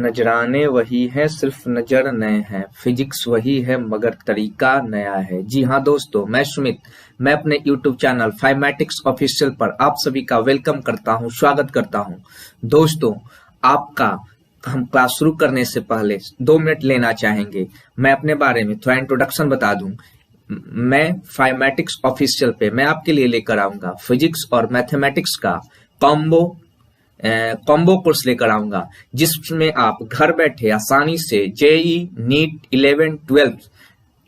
नजराने वही है, सिर्फ नजर नए हैं। फिजिक्स वही है मगर तरीका नया है। जी हाँ दोस्तों, मैं सुमित, मैं अपने YouTube चैनल फाइवमैटिक्स ऑफिशियल पर आप सभी का वेलकम करता हूं, स्वागत करता हूं। दोस्तों, आपका हम क्लास शुरू करने से पहले 2 मिनट लेना चाहेंगे। मैं अपने बारे में थोड़ा इंट्रोडक्शन बता दूं। मैं फाइवमैटिक्स ऑफिशियल पे मैं आपके लिए लेकर आऊंगा फिजिक्स और मैथमेटिक्स का कॉम्बो कोर्स लेकर आऊंगा, जिसमें आप घर बैठे आसानी से जेई, नीट, 11, 12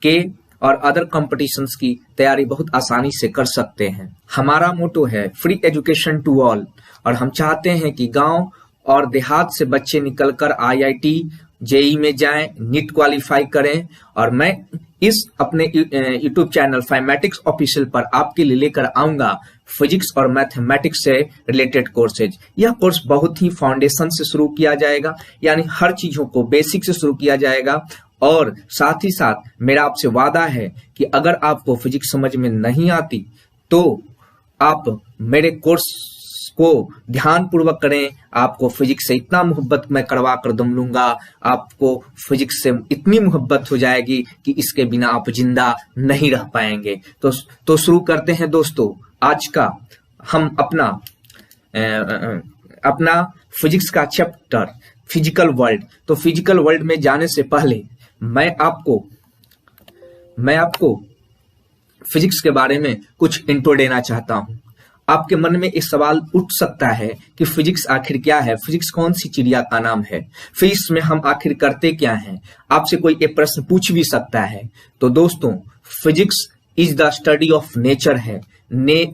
के और अदर कॉम्पिटिशन्स की तैयारी बहुत आसानी से कर सकते हैं। हमारा मोटो है फ्री एजुकेशन टू ऑल, और हम चाहते हैं कि गांव और देहात से बच्चे निकलकर आईआईटी, जेई में जाएं, नीट क्वालिफाई करें। और मैं इस अपने यूट्यूब चैनल फाइवमैटिक्स ऑफिशियल पर आपके लिए लेकर आऊंगा फिजिक्स और मैथमेटिक्स से रिलेटेड कोर्सेज। यह कोर्स बहुत ही फाउंडेशन से शुरू किया जाएगा, यानी हर चीजों को बेसिक से शुरू किया जाएगा। और साथ ही साथ मेरा आपसे वादा है कि अगर आपको फिजिक्स समझ में नहीं आती तो आप मेरे कोर्स को ध्यान पूर्वक करें। आपको फिजिक्स से इतना मोहब्बत मैं करवा कर दम लूंगा, आपको फिजिक्स से इतनी मोहब्बत हो जाएगी कि इसके बिना आप जिंदा नहीं रह पाएंगे। तो शुरू करते हैं दोस्तों। आज का हम अपना फिजिक्स का चैप्टर फिजिकल वर्ल्ड। तो फिजिकल वर्ल्ड में जाने से पहले मैं आपको फिजिक्स के बारे में कुछ इंट्रो देना चाहता हूं। आपके मन में एक सवाल उठ सकता है कि फिजिक्स आखिर क्या है, फिजिक्स कौन सी चिड़िया का नाम है, फिजिक्स में हम आखिर करते क्या हैं। आपसे कोई एक प्रश्न पूछ भी सकता है। तो दोस्तों, physics is the study of nature है,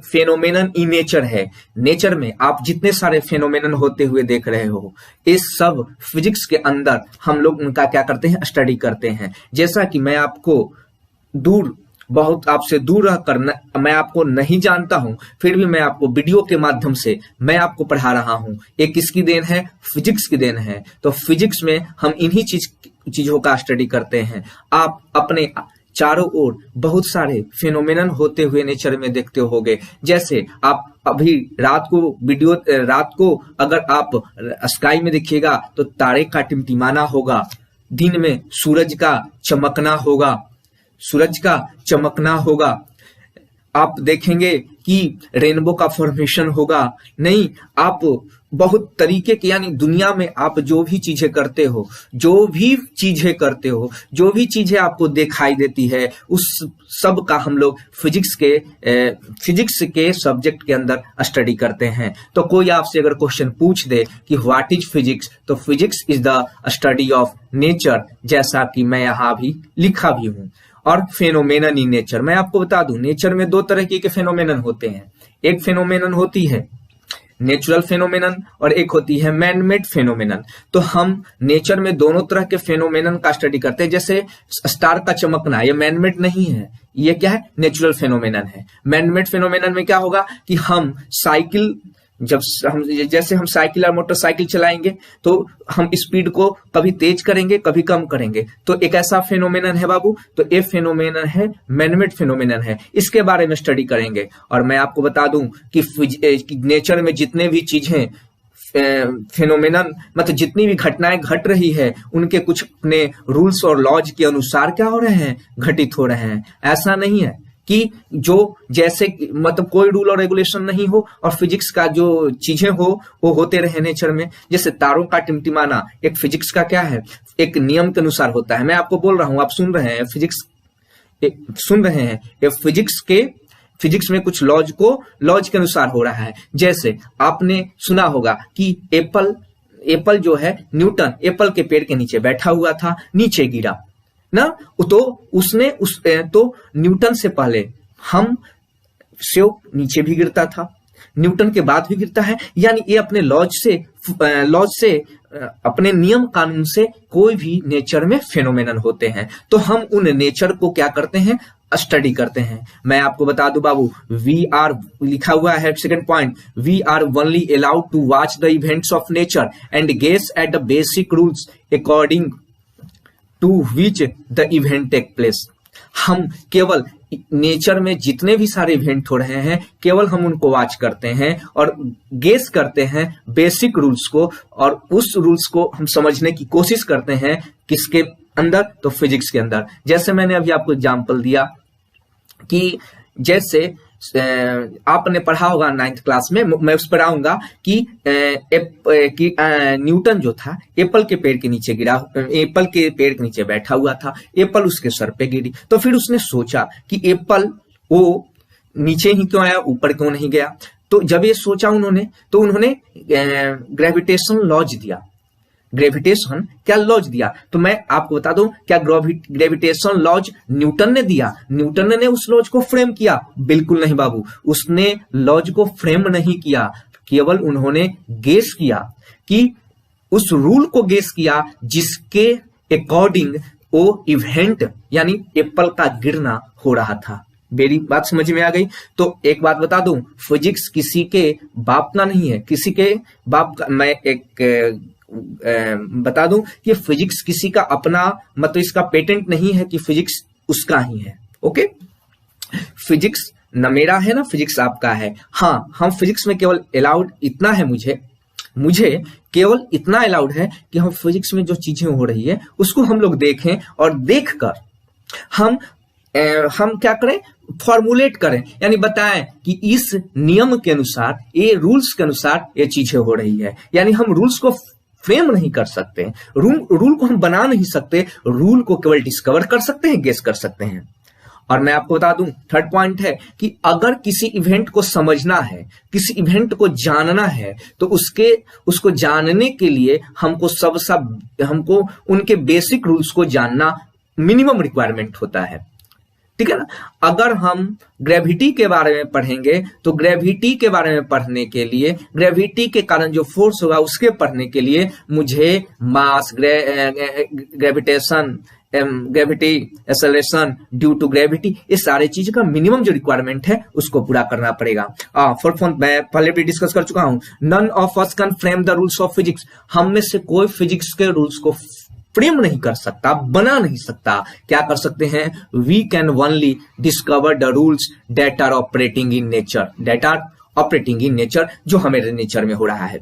फेनोमेनन इन नेचर है। नेचर में आप जितने सारे फेनोमेनन होते हुए देख रहे हो, इस सब फिजिक्स के अंदर हम लोग उनका क्या करते हैं, स्टडी करते हैं। जैसा कि मैं आपको बहुत आपसे दूर रहकर मैं आपको नहीं जानता हूं, फिर भी मैं आपको वीडियो के माध्यम से मैं आपको पढ़ा रहा हूं। एक किसकी देन है? फिजिक्स की देन है। तो फिजिक्स में हम इन्हीं चीजों का स्टडी करते हैं। आप अपने चारों ओर बहुत सारे फेनोमेनन होते हुए नेचर में देखते होगे। जैसे आप अभी रात को अगर आप स्काई में देखिएगा तो तारे का टिमटिमाना होगा, दिन में सूरज का चमकना होगा। आप देखेंगे कि रेनबो का फॉर्मेशन होगा। नहीं, आप बहुत तरीके के, यानी दुनिया में आप जो भी चीजें करते हो, जो भी चीजें आपको दिखाई देती है, उस सब का हम लोग फिजिक्स के सब्जेक्ट के अंदर स्टडी करते हैं। तो कोई आपसे अगर क्वेश्चन पूछ दे कि व्हाट इज फिजिक्स, तो physics is the study of nature, जैसा कि मैं यहाँ भी लिखा भी हूं। और फेनोमेनन इन नेचर, मैं आपको बता दूं, नेचर में 2 तरह के फेनोमेनन होते हैं। एक फेनोमेनन होती है नेचुरल फेनोमेनन और एक होती है मैन मेड फेनोमेनन। तो हम नेचर में दोनों तरह के फेनोमेनन का स्टडी करते हैं। जैसे स्टार का चमकना, ये मैन मेड नहीं है, ये क्या है, नेचुरल फेनोमेनन है। मैन मेड फेनोमेनन में क्या होगा कि जैसे हम साइकिल और मोटरसाइकिल चलाएंगे तो हम स्पीड को कभी तेज करेंगे, कभी कम करेंगे। तो एक ऐसा फेनोमेनन है बाबू, तो ये फेनोमेनन है, मैनमेड फेनोमेनन है। इसके बारे में स्टडी करेंगे। और मैं आपको बता दूं कि नेचर में जितने भी चीजें फेनोमेनन, मतलब जितनी भी घटनाएं घट रही है, उनके कुछ अपने रूल्स और लॉज के अनुसार क्या हो रहे हैं, घटित हो रहे हैं। ऐसा नहीं है कि जो जैसे मतलब कोई रूल और रेगुलेशन नहीं हो और फिजिक्स का जो चीजें हो वो होते रहे नेचर में। जैसे तारों का टिमटिमाना एक फिजिक्स का क्या है, एक नियम के अनुसार होता है। मैं आपको बोल रहा हूं, आप सुन रहे हैं, ये फिजिक्स में कुछ लॉज के अनुसार हो रहा है। जैसे आपने सुना होगा कि एप्पल जो है, न्यूटन एप्पल के पेड़ के नीचे बैठा हुआ था, नीचे गिरा ना, तो न्यूटन से पहले हम सेव नीचे भी गिरता था, न्यूटन के बाद भी गिरता है। यानी ये अपने लॉज से अपने नियम कानून से कोई भी नेचर में फेनोमेनन होते हैं। तो हम उन नेचर को क्या करते हैं, स्टडी करते हैं। मैं आपको बता दूं बाबू, वी आर लिखा हुआ है second point, we are only allowed to watch the events of nature and guess at the basic rules according to which the event take place. हम केवल नेचर में जितने भी सारे इवेंट हो रहे हैं केवल हम उनको वॉच करते हैं और गेस करते हैं बेसिक रूल्स को, और उस रूल्स को हम समझने की कोशिश करते हैं किसके अंदर, तो फिजिक्स के अंदर। जैसे मैंने अभी आपको एग्जांपल दिया कि जैसे आपने पढ़ा होगा 9th क्लास में, मैं उस पर आऊंगा कि न्यूटन जो था एप्पल के पेड़ के नीचे गिरा, एप्पल के पेड़ के नीचे बैठा हुआ था, एप्पल उसके सर पे गिरी। तो फिर उसने सोचा कि एप्पल वो नीचे ही क्यों आया, ऊपर क्यों नहीं गया। तो जब ये सोचा उन्होंने, तो उन्होंने ग्रेविटेशन लॉज दिया। ग्रेविटेशन क्या लॉज दिया, तो मैं आपको बता दूं, क्या ग्रेविटेशन लॉज न्यूटन ने दिया? न्यूटन ने उस लॉज को फ्रेम किया? बिल्कुल नहीं बाबू, उसने लॉज को फ्रेम नहीं किया, केवल उन्होंने गेस किया कि उस रूल को गेस किया जिसके अकॉर्डिंग वो इवेंट यानी एप्पल का गिरना हो रहा था। मेरी बात समझ में आ गई? तो एक बात बता दूं, फिजिक्स किसी के बाप का नहीं है, किसी के बाप का, मैं एक बता दूं कि फिजिक्स किसी का अपना, मतलब इसका पेटेंट नहीं है कि फिजिक्स उसका ही है। ओके, फिजिक्स न मेरा है ना फिजिक्स आपका है। हाँ, हम फिजिक्स में केवल अलाउड इतना है, मुझे केवल इतना अलाउड है कि हम फिजिक्स में जो चीजें हो रही है उसको हम लोग देखें और देखकर हम क्या करें, फॉर्मुलेट करें, यानी बताएं कि इस नियम के अनुसार, ये रूल्स के अनुसार ये चीजें हो रही है। यानी हम रूल्स को फ्रेम नहीं कर सकते, रूल को हम बना नहीं सकते, रूल को केवल डिस्कवर कर सकते हैं, गेस कर सकते हैं। और मैं आपको बता दूं, थर्ड पॉइंट है कि अगर किसी इवेंट को समझना है, किसी इवेंट को जानना है, तो उसको जानने के लिए हमको उनके बेसिक रूल्स को जानना मिनिमम रिक्वायरमेंट होता है। ठीक है ना? अगर हम ग्रेविटी के बारे में पढ़ेंगे तो ग्रेविटी के बारे में पढ़ने के लिए, ग्रेविटी के कारण जो फोर्स होगा उसके पढ़ने के लिए मुझे mass, gravitation, gravity, acceleration due to gravity, ये सारे चीज का मिनिमम जो रिक्वायरमेंट है उसको पूरा करना पड़ेगा। मैं पहले भी डिस्कस कर चुका हूं, none of us can frame the rules of physics. हम में से कोई फिजिक्स के रूल्स को फ्रेम नहीं कर सकता, बना नहीं सकता। क्या कर सकते हैं? We can only discover the rules that are operating in nature, that are operating in nature, जो हमारे नेचर में हो रहा है।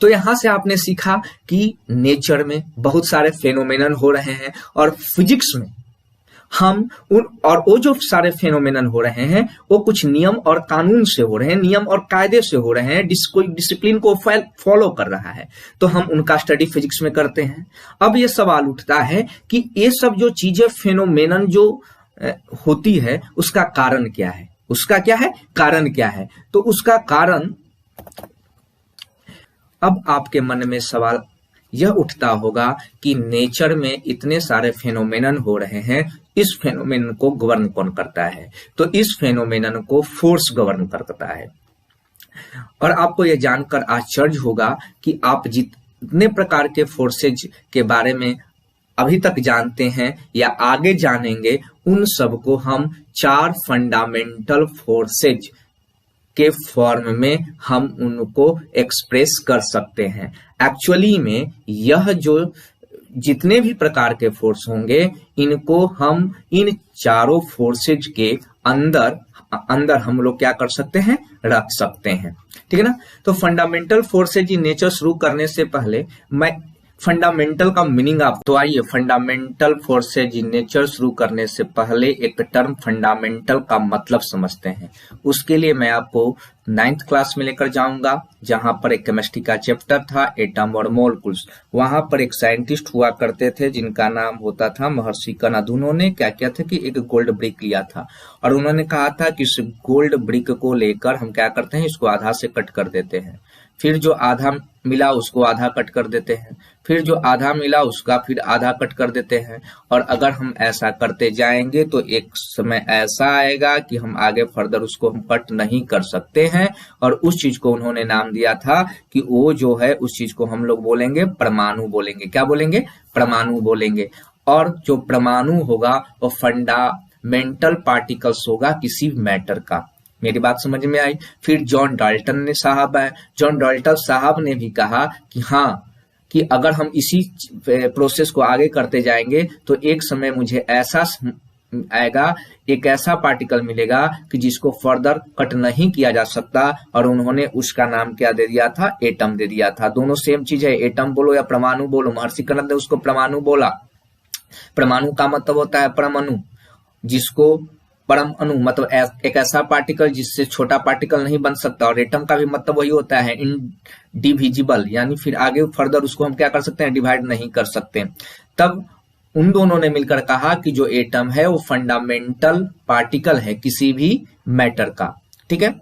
तो यहां से आपने सीखा कि नेचर में बहुत सारे फेनोमेनन हो रहे हैं और फिजिक्स में वो जो सारे फेनोमेनन हो रहे हैं वो कुछ नियम और कानून से हो रहे हैं, नियम और कायदे से हो रहे हैं, कोई डिसिप्लिन को फॉलो कर रहा है, तो हम उनका स्टडी फिजिक्स में करते हैं। अब ये सवाल उठता है कि ये सब जो चीजें फेनोमेनन जो होती है उसका कारण क्या है, उसका क्या है, कारण क्या है? तो उसका कारण, अब आपके मन में सवाल यह उठता होगा कि नेचर में इतने सारे फेनोमेनन हो रहे हैं, इस फेनोमेनन को गवर्न कौन करता है? तो इस फेनोमेनन को फोर्स गवर्न करता है। और आपको यह जानकर आश्चर्य होगा कि आप जितने प्रकार के फोर्सेज के बारे में अभी तक जानते हैं या आगे जानेंगे, उन सबको हम 4 फंडामेंटल फोर्सेज के फॉर्म में हम उनको एक्सप्रेस कर सकते हैं। एक्चुअली में यह जो जितने भी प्रकार के फोर्स होंगे, इनको हम इन चारों फोर्सेज के अंदर हम लोग क्या कर सकते हैं, रख सकते हैं। ठीक है ना? तो फंडामेंटल फोर्सेज इन नेचर शुरू करने से पहले मैं फंडामेंटल का मीनिंग आप, तो आइए फंडामेंटल फोर्सेज इन नेचर शुरू करने से पहले एक टर्म फंडामेंटल का मतलब समझते हैं। उसके लिए मैं आपको 9th क्लास में लेकर जाऊंगा, जहां पर एक केमिस्ट्री का चैप्टर था एटम और मॉलिक्यूल्स। वहां पर एक साइंटिस्ट हुआ करते थे जिनका नाम होता था महर्षि कणाद। उन्होंने क्या किया था कि एक गोल्ड ब्रिक लिया था और उन्होंने कहा था कि इस गोल्ड ब्रिक को लेकर हम क्या करते हैं, इसको आधा से कट कर देते हैं, फिर जो आधा मिला उसको आधा कट कर देते हैं, फिर जो आधा मिला उसका फिर आधा कट कर देते हैं। और अगर हम ऐसा करते जाएंगे तो एक समय ऐसा आएगा कि हम आगे फर्दर उसको हम कट नहीं कर सकते हैं। और उस चीज को उन्होंने नाम दिया था कि वो जो है उस चीज को हम लोग बोलेंगे परमाणु बोलेंगे। क्या बोलेंगे? परमाणु बोलेंगे। और जो परमाणु होगा वो फंडामेंटल पार्टिकल्स होगा किसी मैटर का। मेरी बात समझ में आई? फिर जॉन डाल्टन साहब ने भी कहा कि हाँ, कि अगर हम इसी प्रोसेस को आगे करते जाएंगे तो एक समय मुझे ऐसा आएगा, एक ऐसा पार्टिकल मिलेगा कि जिसको फर्दर कट नहीं किया जा सकता, और उन्होंने उसका नाम क्या दे दिया था? एटम दे दिया था। दोनों सेम चीज है, एटम बोलो या परमाणु बोलो। महर्षि कणद ने उसको परमाणु बोला। परमाणु का मतलब होता है परमाणु, जिसको परम अणु मतलब एक ऐसा पार्टिकल जिससे छोटा पार्टिकल नहीं बन सकता, और एटम का भी मतलब वही होता है, इनडिविजिबल, यानी फिर आगे फर्दर उसको हम क्या कर सकते हैं? डिवाइड नहीं कर सकते। तब उन दोनों ने मिलकर कहा कि जो एटम है वो फंडामेंटल पार्टिकल है किसी भी मैटर का। ठीक है।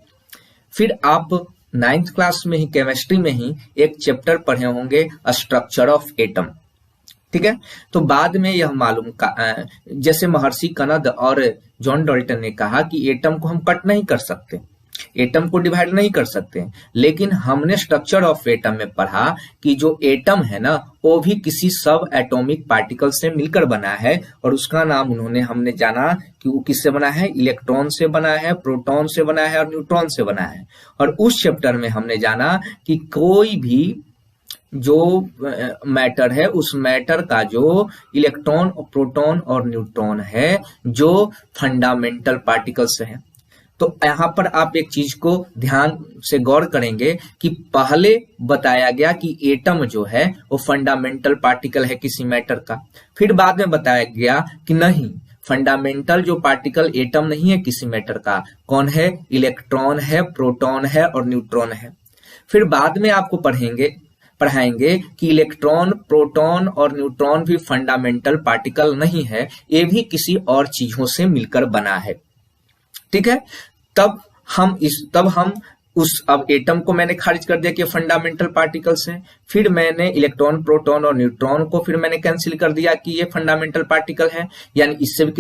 फिर आप 9th क्लास में ही केमिस्ट्री में ही एक चैप्टर पढ़े होंगे, स्ट्रक्चर ऑफ एटम। ठीक है। तो बाद में यह मालूम जैसे महर्षि कणद और जॉन डाल्टन ने कहा कि एटम को हम कट नहीं कर सकते, एटम को डिवाइड नहीं कर सकते, लेकिन हमने स्ट्रक्चर ऑफ एटम में पढ़ा कि जो एटम है ना वो भी किसी सब एटॉमिक पार्टिकल से मिलकर बना है, और उसका नाम हमने जाना कि वो किससे बना है? इलेक्ट्रॉन से बना है, प्रोटॉन से बना है और न्यूट्रॉन से बना है। और उस चैप्टर में हमने जाना कि कोई भी जो मैटर है उस मैटर का जो इलेक्ट्रॉन, प्रोटॉन और न्यूट्रॉन है जो फंडामेंटल पार्टिकल्स है। तो यहाँ पर आप एक चीज को ध्यान से गौर करेंगे कि पहले बताया गया कि एटम जो है वो फंडामेंटल पार्टिकल है किसी मैटर का, फिर बाद में बताया गया कि नहीं, फंडामेंटल जो पार्टिकल एटम नहीं है किसी मैटर का, कौन है? इलेक्ट्रॉन है, प्रोटॉन है और न्यूट्रॉन है। फिर बाद में आपको पढ़ाएंगे कि इलेक्ट्रॉन, प्रोटॉन और न्यूट्रॉन भी फंडामेंटल पार्टिकल नहीं है, ये भी किसी और चीजों से मिलकर बना है। ठीक है। तब हम अब एटम को मैंने खारिज कर दिया कि फंडामेंटल पार्टिकल्स हैं। फिर मैंने इलेक्ट्रॉन, प्रोटॉन और न्यूट्रॉन को फिर मैंने कैंसिल कर दिया कि ये फंडामेंटल पार्टिकल है, यानी इससे भी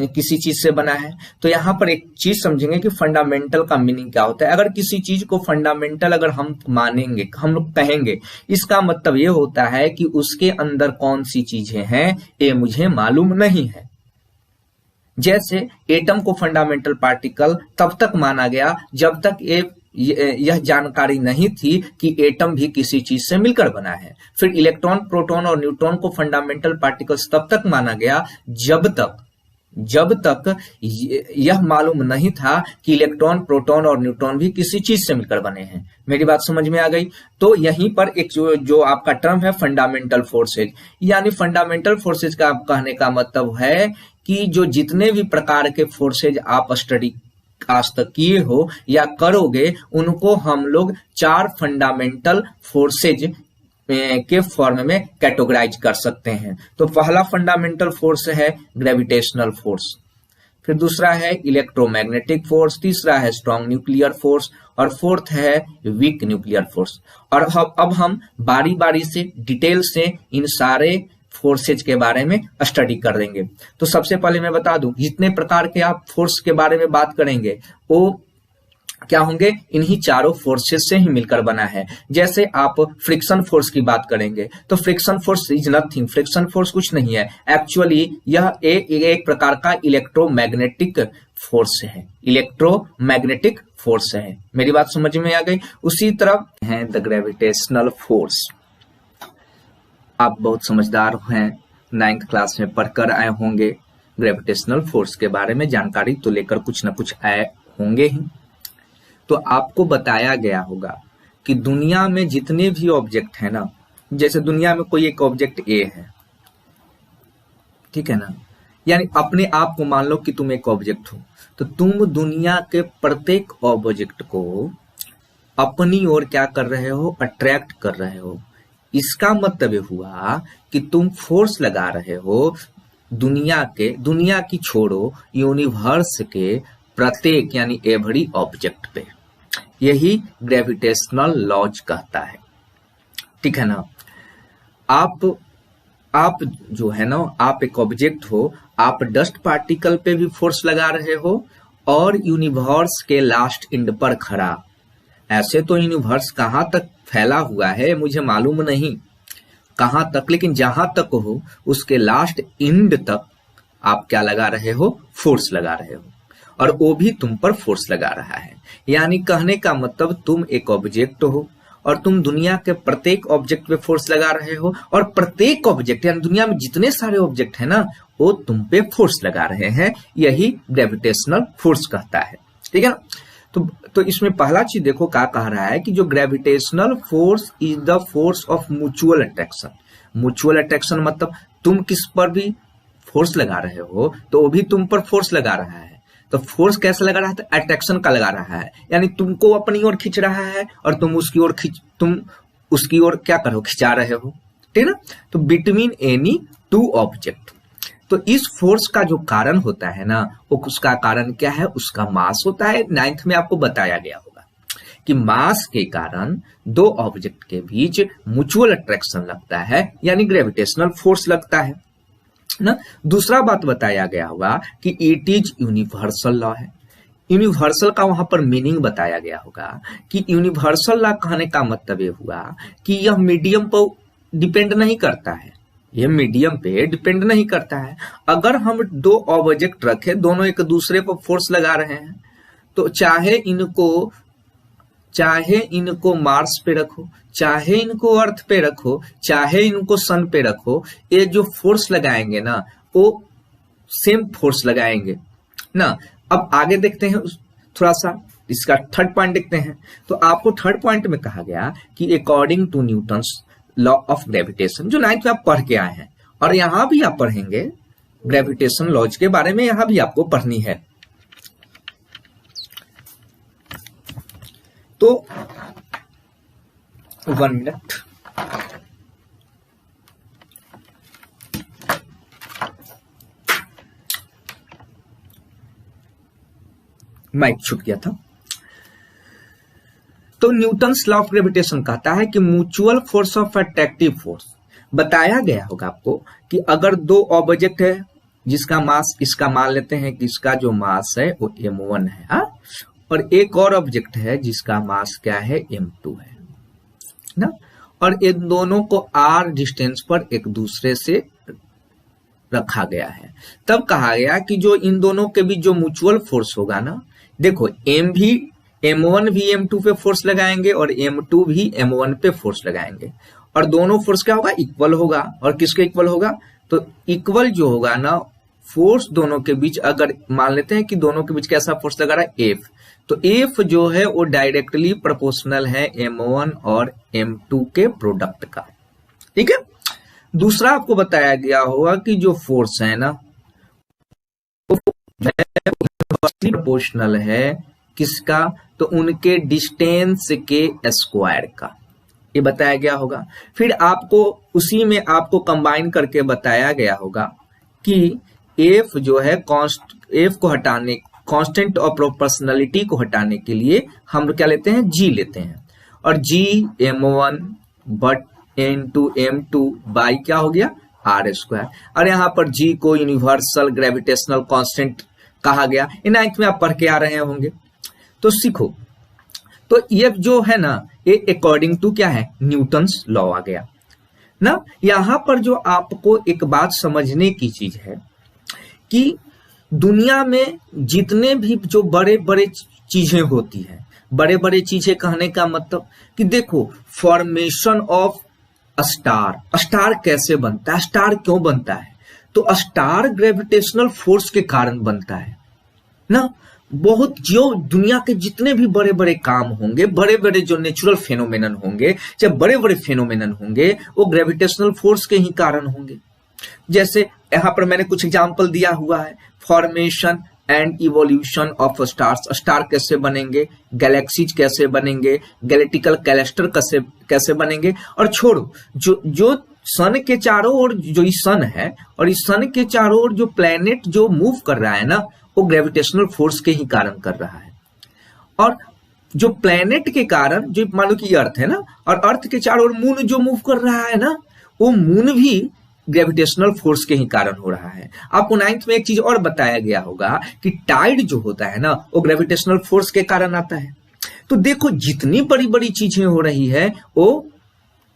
किसी चीज से बना है। तो यहाँ पर एक चीज समझेंगे कि फंडामेंटल का मीनिंग क्या होता है। अगर किसी चीज को फंडामेंटल अगर हम मानेंगे, हम लोग कहेंगे, इसका मतलब ये होता है कि उसके अंदर कौन सी चीजें हैं ये मुझे मालूम नहीं है। जैसे एटम को फंडामेंटल पार्टिकल तब तक माना गया जब तक यह जानकारी नहीं थी कि एटम भी किसी चीज से मिलकर बना है। फिर इलेक्ट्रॉन, प्रोटॉन और न्यूट्रॉन को फंडामेंटल पार्टिकल्स तब तक माना गया जब तक यह मालूम नहीं था कि इलेक्ट्रॉन, प्रोटॉन और न्यूट्रॉन भी किसी चीज से मिलकर बने हैं। मेरी बात समझ में आ गई? तो यहीं पर एक जो आपका टर्म है फंडामेंटल फोर्सेज, यानी फंडामेंटल फोर्सेज का कहने का मतलब है कि जो जितने भी प्रकार के फोर्सेज आप स्टडी आज तक किए हो या करोगे, उनको हम लोग 4 फंडामेंटल फोर्सेज के फॉर्म में कैटेगराइज कर सकते हैं। तो पहला फंडामेंटल फोर्स है ग्रेविटेशनल फोर्स, फिर दूसरा है इलेक्ट्रोमैग्नेटिक फोर्स, तीसरा है स्ट्रॉन्ग न्यूक्लियर फोर्स और फोर्थ है वीक न्यूक्लियर फोर्स। और अब हम बारी बारी से डिटेल से इन सारे फोर्सेज के बारे में स्टडी कर देंगे। तो सबसे पहले मैं बता दूं, जितने प्रकार के आप फोर्स के बारे में बात करेंगे वो क्या होंगे? इन्हीं चारों फोर्सेज से ही मिलकर बना है। जैसे आप फ्रिक्शन फोर्स की बात करेंगे तो friction force is nothing, friction force कुछ नहीं है, एक्चुअली यह एक प्रकार का इलेक्ट्रोमैग्नेटिक फोर्स है, इलेक्ट्रोमैग्नेटिक फोर्स है। मेरी बात समझ में आ गई? उसी तरह है द ग्रेविटेशनल फोर्स। आप बहुत समझदार हैं, 9th क्लास में पढ़कर आए होंगे, ग्रेविटेशनल फोर्स के बारे में जानकारी तो लेकर कुछ ना कुछ आए होंगे ही। तो आपको बताया गया होगा कि दुनिया में जितने भी ऑब्जेक्ट है ना, जैसे दुनिया में कोई एक ऑब्जेक्ट ए है, ठीक है ना, यानी अपने आप को मान लो कि तुम एक ऑब्जेक्ट हो, तो तुम दुनिया के प्रत्येक ऑब्जेक्ट को अपनी ओर क्या कर रहे हो? अट्रैक्ट कर रहे हो। इसका मतलब हुआ कि तुम फोर्स लगा रहे हो दुनिया की छोड़ो, यूनिवर्स के प्रत्येक यानी एवरी ऑब्जेक्ट पे। यही ग्रेविटेशनल लॉज कहता है, ठीक है ना। आप जो है ना, आप एक ऑब्जेक्ट हो, आप डस्ट पार्टिकल पे भी फोर्स लगा रहे हो और यूनिवर्स के लास्ट एंड पर खड़ा। ऐसे तो यूनिवर्स कहाँ तक फैला हुआ है मुझे मालूम नहीं कहाँ तक, लेकिन जहां तक हो उसके लास्ट एंड तक आप क्या लगा रहे हो? फोर्स लगा रहे हो, और वो भी तुम पर फोर्स लगा रहा है। यानी कहने का मतलब तुम एक ऑब्जेक्ट हो और तुम दुनिया के प्रत्येक ऑब्जेक्ट पे फोर्स लगा रहे हो, और प्रत्येक ऑब्जेक्ट यानी दुनिया में जितने सारे ऑब्जेक्ट है ना, वो तुम पे फोर्स लगा रहे हैं, यही ग्रेविटेशनल फोर्स कहता है। ठीक है ना। तो इसमें पहला चीज देखो क्या कह रहा है कि जो gravitational force is the force of mutual attraction. Mutual attraction मतलब तुम किस पर भी फोर्स लगा रहे हो तो वो भी तुम पर फोर्स लगा रहा है। तो फोर्स कैसे लगा रहा है? अट्रैक्शन का लगा रहा है, यानी तुमको अपनी ओर खींच रहा है और तुम उसकी ओर क्या करो, खिंचा रहे हो। ठीक है ना। तो बिटवीन एनी टू ऑब्जेक्ट, तो इस फोर्स का जो कारण होता है ना, वो उसका कारण क्या है? उसका मास होता है। 9th में आपको बताया गया होगा कि मास के कारण दो ऑब्जेक्ट के बीच म्यूचुअल अट्रैक्शन लगता है, यानी ग्रेविटेशनल फोर्स लगता है ना। दूसरा बात बताया गया होगा कि इट इज यूनिवर्सल लॉ है। यूनिवर्सल का वहां पर मीनिंग बताया गया होगा कि यूनिवर्सल लॉ कहने का मतलब ये हुआ कि यह मीडियम पर डिपेंड नहीं करता है, यह मीडियम पे डिपेंड नहीं करता है। अगर हम दो ऑब्जेक्ट रखें, दोनों एक दूसरे पर फोर्स लगा रहे हैं, तो चाहे इनको मार्स पे रखो, चाहे इनको अर्थ पे रखो, चाहे इनको सन पे रखो, ये जो फोर्स लगाएंगे ना वो सेम फोर्स लगाएंगे ना। अब आगे देखते हैं थोड़ा सा इसका थर्ड पॉइंट देखते हैं। तो आपको थर्ड पॉइंट में कहा गया कि according to Newton's law of gravitation, जो 9th में आप पढ़ के आए हैं और यहां भी आप पढ़ेंगे ग्रेविटेशन लॉज के बारे में, यहां भी आपको पढ़नी है। तो 1 मिनट, माइक छूट गया था। तो न्यूटन्स लॉ ऑफ ग्रेविटेशन कहता है कि mutual force of attractive force. बताया गया होगा आपको कि अगर दो ऑब्जेक्ट है जिसका मास, इसका मान लेते हैं कि इसका जो मास है वो m1 है, हा? और एक और ऑब्जेक्ट है जिसका मास क्या है, m2 है ना। और इन दोनों को r डिस्टेंस पर एक दूसरे से रखा गया है। तब कहा गया कि जो इन दोनों के बीच जो म्यूचुअल फोर्स होगा ना, देखो m1 भी m2 पे फोर्स लगाएंगे और m2 भी m1 पे फोर्स लगाएंगे, और दोनों फोर्स क्या होगा, इक्वल होगा। और किसके इक्वल होगा? तो इक्वल जो होगा ना फोर्स दोनों के बीच, अगर मान लेते हैं कि दोनों के बीच कैसा फोर्स लगा रहा है, F, तो F जो है वो डायरेक्टली प्रोपोर्शनल है m1 और m2 के प्रोडक्ट का। ठीक है। दूसरा आपको बताया गया होगा कि जो फोर्स है ना वो प्रोपोर्शनल है किसका? तो उनके डिस्टेंस के स्क्वायर का, ये बताया गया होगा। फिर आपको उसी में आपको कंबाइन करके बताया गया होगा कि F जो है F को हटाने, कांस्टेंट और प्रोपोर्शनलिटी को हटाने के लिए हम क्या लेते हैं, G लेते हैं। और G m1 but into m2 by क्या हो गया, r स्क्वायर। और यहाँ पर G को यूनिवर्सल ग्रेविटेशनल कांस्टेंट कहा गया। इन 9th में आप पढ़ के आ रहे होंगे, तो सीखो। तो ये जो है ना, ये अकॉर्डिंग टू क्या है, न्यूटन्स लॉ आ गया ना। यहां पर जो आपको एक बात समझने की चीज है कि दुनिया में जितने भी जो बड़े बड़े चीजें होती है, बड़े बड़े चीजें कहने का मतलब कि देखो फॉर्मेशन ऑफ स्टार कैसे बनता है, स्टार क्यों बनता है? तो स्टार ग्रेविटेशनल फोर्स के कारण बनता है ना। बहुत जो दुनिया के जितने भी बड़े बड़े काम होंगे, बड़े बड़े जो नेचुरल फेनोमेनन होंगे, चाहे बड़े बड़े फेनोमेनन होंगे, वो ग्रेविटेशनल फोर्स के ही कारण होंगे। जैसे यहां पर मैंने कुछ एग्जांपल दिया हुआ है, formation and evolution of stars. Star कैसे बनेंगे, गैलेक्सीज कैसे बनेंगे, गैलेक्टिकल क्लस्टर कैसे बनेंगे। और छोड़ो जो सन के चारों ओर जो इस सन है और इस सन के चारों ओर जो प्लेनेट जो मूव कर रहा है ना, वो ग्रेविटेशनल फोर्स के ही कारण कर रहा है। और जो प्लेनेट के कारण, जो मान लो कि अर्थ है ना, और अर्थ के चारों ओर मून जो मूव कर रहा है ना, वो मून भी ग्रेविटेशनल फोर्स के ही कारण हो रहा है। आपको 9th में एक चीज और बताया गया होगा कि टाइड जो होता है ना, वो ग्रेविटेशनल फोर्स के कारण आता है। तो देखो जितनी बड़ी बड़ी चीजें हो रही है वो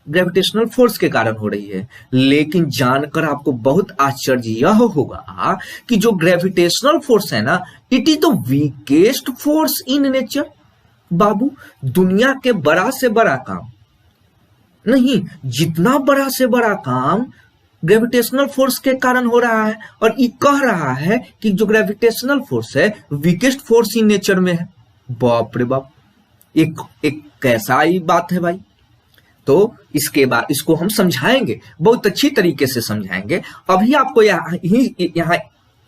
ग्रेविटेशनल फोर्स के कारण हो रही है। लेकिन जानकर आपको बहुत आश्चर्य यह होगा कि जो ग्रेविटेशनल फोर्स है ना, it is the weakest force in nature. बाबू, दुनिया के बड़ा से बड़ा काम नहीं, जितना बड़ा से बड़ा काम ग्रेविटेशनल फोर्स के कारण हो रहा है, और ये कह रहा है कि जो ग्रेविटेशनल फोर्स है वीकेस्ट फोर्स इन नेचर में है। बाप रे बाप, एक कैसा ही बात है भाई। तो इसके बाद इसको हम समझाएंगे, बहुत अच्छी तरीके से समझाएंगे। अभी आपको यहाँ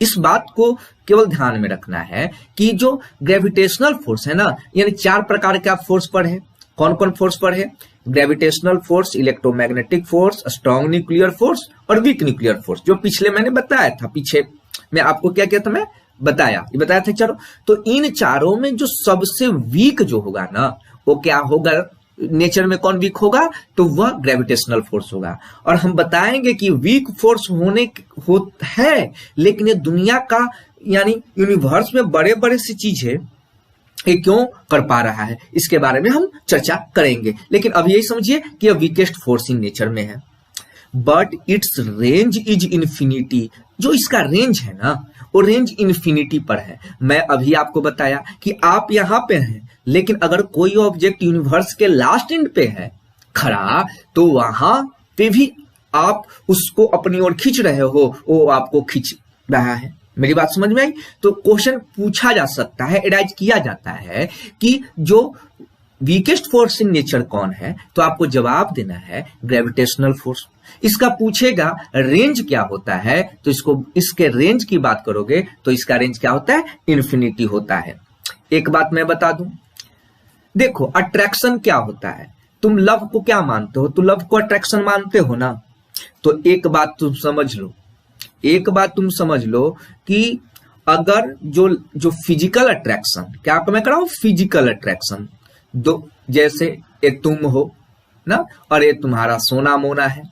इस बात को केवल ध्यान में रखना है कि जो ग्रेविटेशनल फोर्स है ना, यानी 4 प्रकार के आप फोर्स पढ़े। कौन कौन फोर्स पढ़े? Gravitational force, electromagnetic force, strong nuclear force और वीक न्यूक्लियर फोर्स, जो पिछले मैंने बताया था। पीछे मैं आपको क्या कहता मैं बताया था चारों। तो इन चारों में जो सबसे वीक जो होगा ना, वो क्या होगा? नेचर में कौन वीक होगा? तो वह ग्रेविटेशनल फोर्स होगा। और हम बताएंगे कि वीक फोर्स है, लेकिन ये दुनिया का यानी यूनिवर्स में बड़े बड़े सी चीज है, ये क्यों कर पा रहा है, इसके बारे में हम चर्चा करेंगे। लेकिन अब यही समझिए कि यह वीकेस्ट फोर्स इन नेचर में है। But it's range is infinity. जो इसका रेंज है ना, वो रेंज इन्फिनिटी पर है। मैं अभी आपको बताया कि आप यहां पे हैं, लेकिन अगर कोई ऑब्जेक्ट यूनिवर्स के लास्ट एंड पे है खड़ा, तो वहां पे भी आप उसको अपनी ओर खींच रहे हो, वो आपको खींच रहा है। मेरी बात समझ में आई? तो क्वेश्चन पूछा जा सकता है, एराइज किया जाता है कि जो वीकेस्ट फोर्स इन नेचर कौन है, तो आपको जवाब देना है ग्रेविटेशनल फोर्स। इसका पूछेगा रेंज क्या होता है, तो इसके रेंज की बात करोगे तो इसका रेंज क्या होता है? इन्फिनिटी होता है। एक बात मैं बता दूं, देखो अट्रैक्शन क्या होता है। तुम लव को क्या मानते हो? तुम लव को अट्रैक्शन मानते हो ना। तो एक बात तुम समझ लो कि अगर जो फिजिकल अट्रैक्शन, क्या मैं कर रहा हूं? फिजिकल अट्रैक्शन, दो जैसे ये तुम हो ना, और ये तुम्हारा सोना मोना है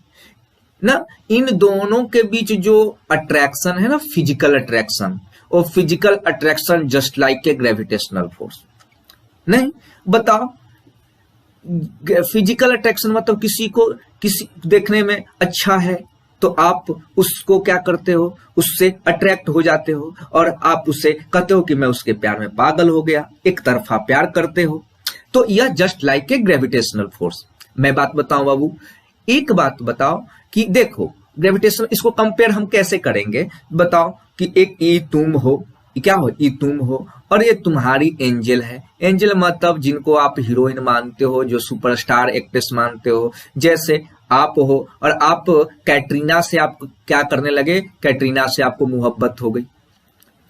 ना, इन दोनों के बीच जो अट्रैक्शन है ना, फिजिकल अट्रैक्शन, वो physical attraction just like a gravitational force नहीं। बताओ, फिजिकल अट्रैक्शन मतलब किसी देखने में अच्छा है तो आप उसको क्या करते हो? उससे अट्रैक्ट हो जाते हो, और आप उससे कहते हो कि मैं उसके प्यार में पागल हो गया, एक तरफा प्यार करते हो। तो यह just like a gravitational force. मैं बात बताऊं बाबू, एक बात बताओ कि देखो ग्रेविटेशन, इसको कंपेयर हम कैसे करेंगे? बताओ कि एक ये तुम हो, क्या हो? ये तुम हो, और ये तुम्हारी एंजल है। एंजल मतलब जिनको आप हीरोइन मानते हो, जो सुपरस्टार एक्ट्रेस मानते हो, जैसे आप हो। और आप कैटरीना से आप क्या करने लगे? कैटरीना से आपको मोहब्बत हो गई।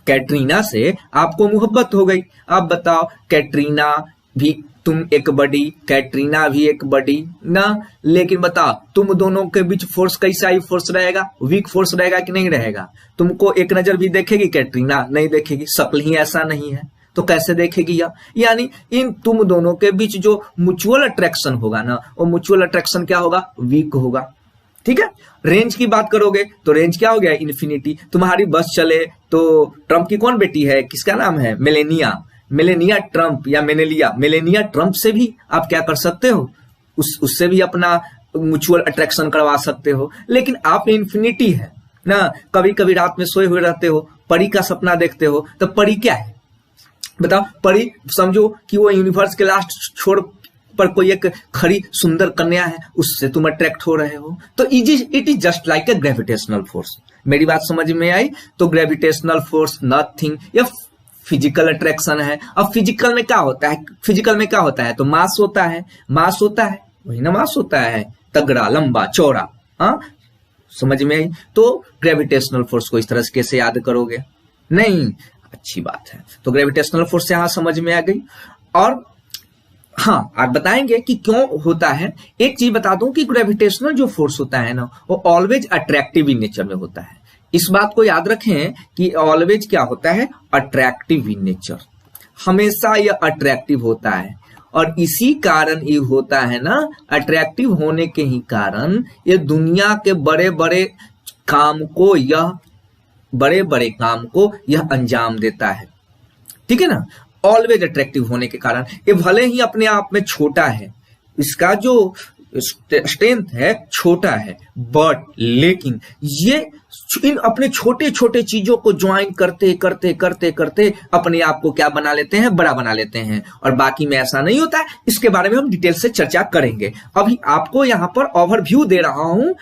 कैटरीना से आपको मोहब्बत हो गई। अब बताओ, कैटरीना भी तुम एक बड़ी, कैटरीना भी एक बड़ी ना, लेकिन बताओ तुम दोनों के बीच फोर्स कैसा ही फोर्स रहेगा? वीक फोर्स रहेगा कि नहीं रहेगा? तुमको एक नजर भी देखेगी कैटरीना? नहीं देखेगी, शक्ल ही ऐसा नहीं है, तो कैसे देखेगी? यानी इन तुम दोनों के बीच जो म्यूचुअल अट्रैक्शन होगा ना, वो म्यूचुअल अट्रैक्शन क्या होगा? वीक होगा। ठीक है। रेंज की बात करोगे तो रेंज क्या हो गया? इन्फिनिटी। तुम्हारी बस चले तो ट्रम्प की कौन बेटी है, किसका नाम है? मेलेनिया ट्रम्प या मेलेनिया ट्रम्प से भी आप क्या कर सकते हो? उससे भी अपना म्यूचुअल अट्रैक्शन करवा सकते हो। लेकिन आप इन्फिनिटी है ना, कभी कभी रात में सोए हुए रहते हो, परी का सपना देखते हो, तो परी क्या है? बताओ, परी समझो कि वो यूनिवर्स के लास्ट छोर पर कोई एक खड़ी सुंदर कन्या है, उससे तुम अट्रैक्ट हो रहे हो। तो it is just like a gravitational force. मेरी बात समझ में आई? तो ग्रेविटेशनल फोर्स नथिंग या फिजिकल अट्रैक्शन है। अब फिजिकल में क्या होता है? तो मास होता है, वही ना, मास होता है, तगड़ा, लंबा, चौड़ा। हाँ, समझ में आई? तो ग्रेविटेशनल फोर्स को इस तरह से कैसे याद करोगे? नहीं, अच्छी बात है। तो ग्रेविटेशनल फोर्स यहां समझ में आ गई। और हाँ, आप बताएंगे कि क्यों होता है। एक चीज बता दूं कि ग्रेविटेशनल जो फोर्स होता है ना, वो ऑलवेज अट्रैक्टिव इन नेचर में होता है। इस बात को याद रखें कि ऑलवेज क्या होता है? Attractive in nature. हमेशा यह अट्रैक्टिव होता है, और इसी कारण ये होता है ना, अट्रैक्टिव होने के ही कारण ये दुनिया के बड़े बड़े काम को यह अंजाम देता है। ठीक है ना? ऑलवेज अट्रैक्टिव होने के कारण ये भले ही अपने आप में छोटा है, इसका जो स्ट्रेंथ है छोटा है, बट लेकिन ये इन अपने छोटे छोटे चीजों को ज्वाइन करते करते करते करते अपने आप को क्या बना लेते हैं? बड़ा बना लेते हैं। और बाकी में ऐसा नहीं होता है। इसके बारे में हम डिटेल से चर्चा करेंगे। अभी आपको यहां पर ओवरव्यू दे रहा हूं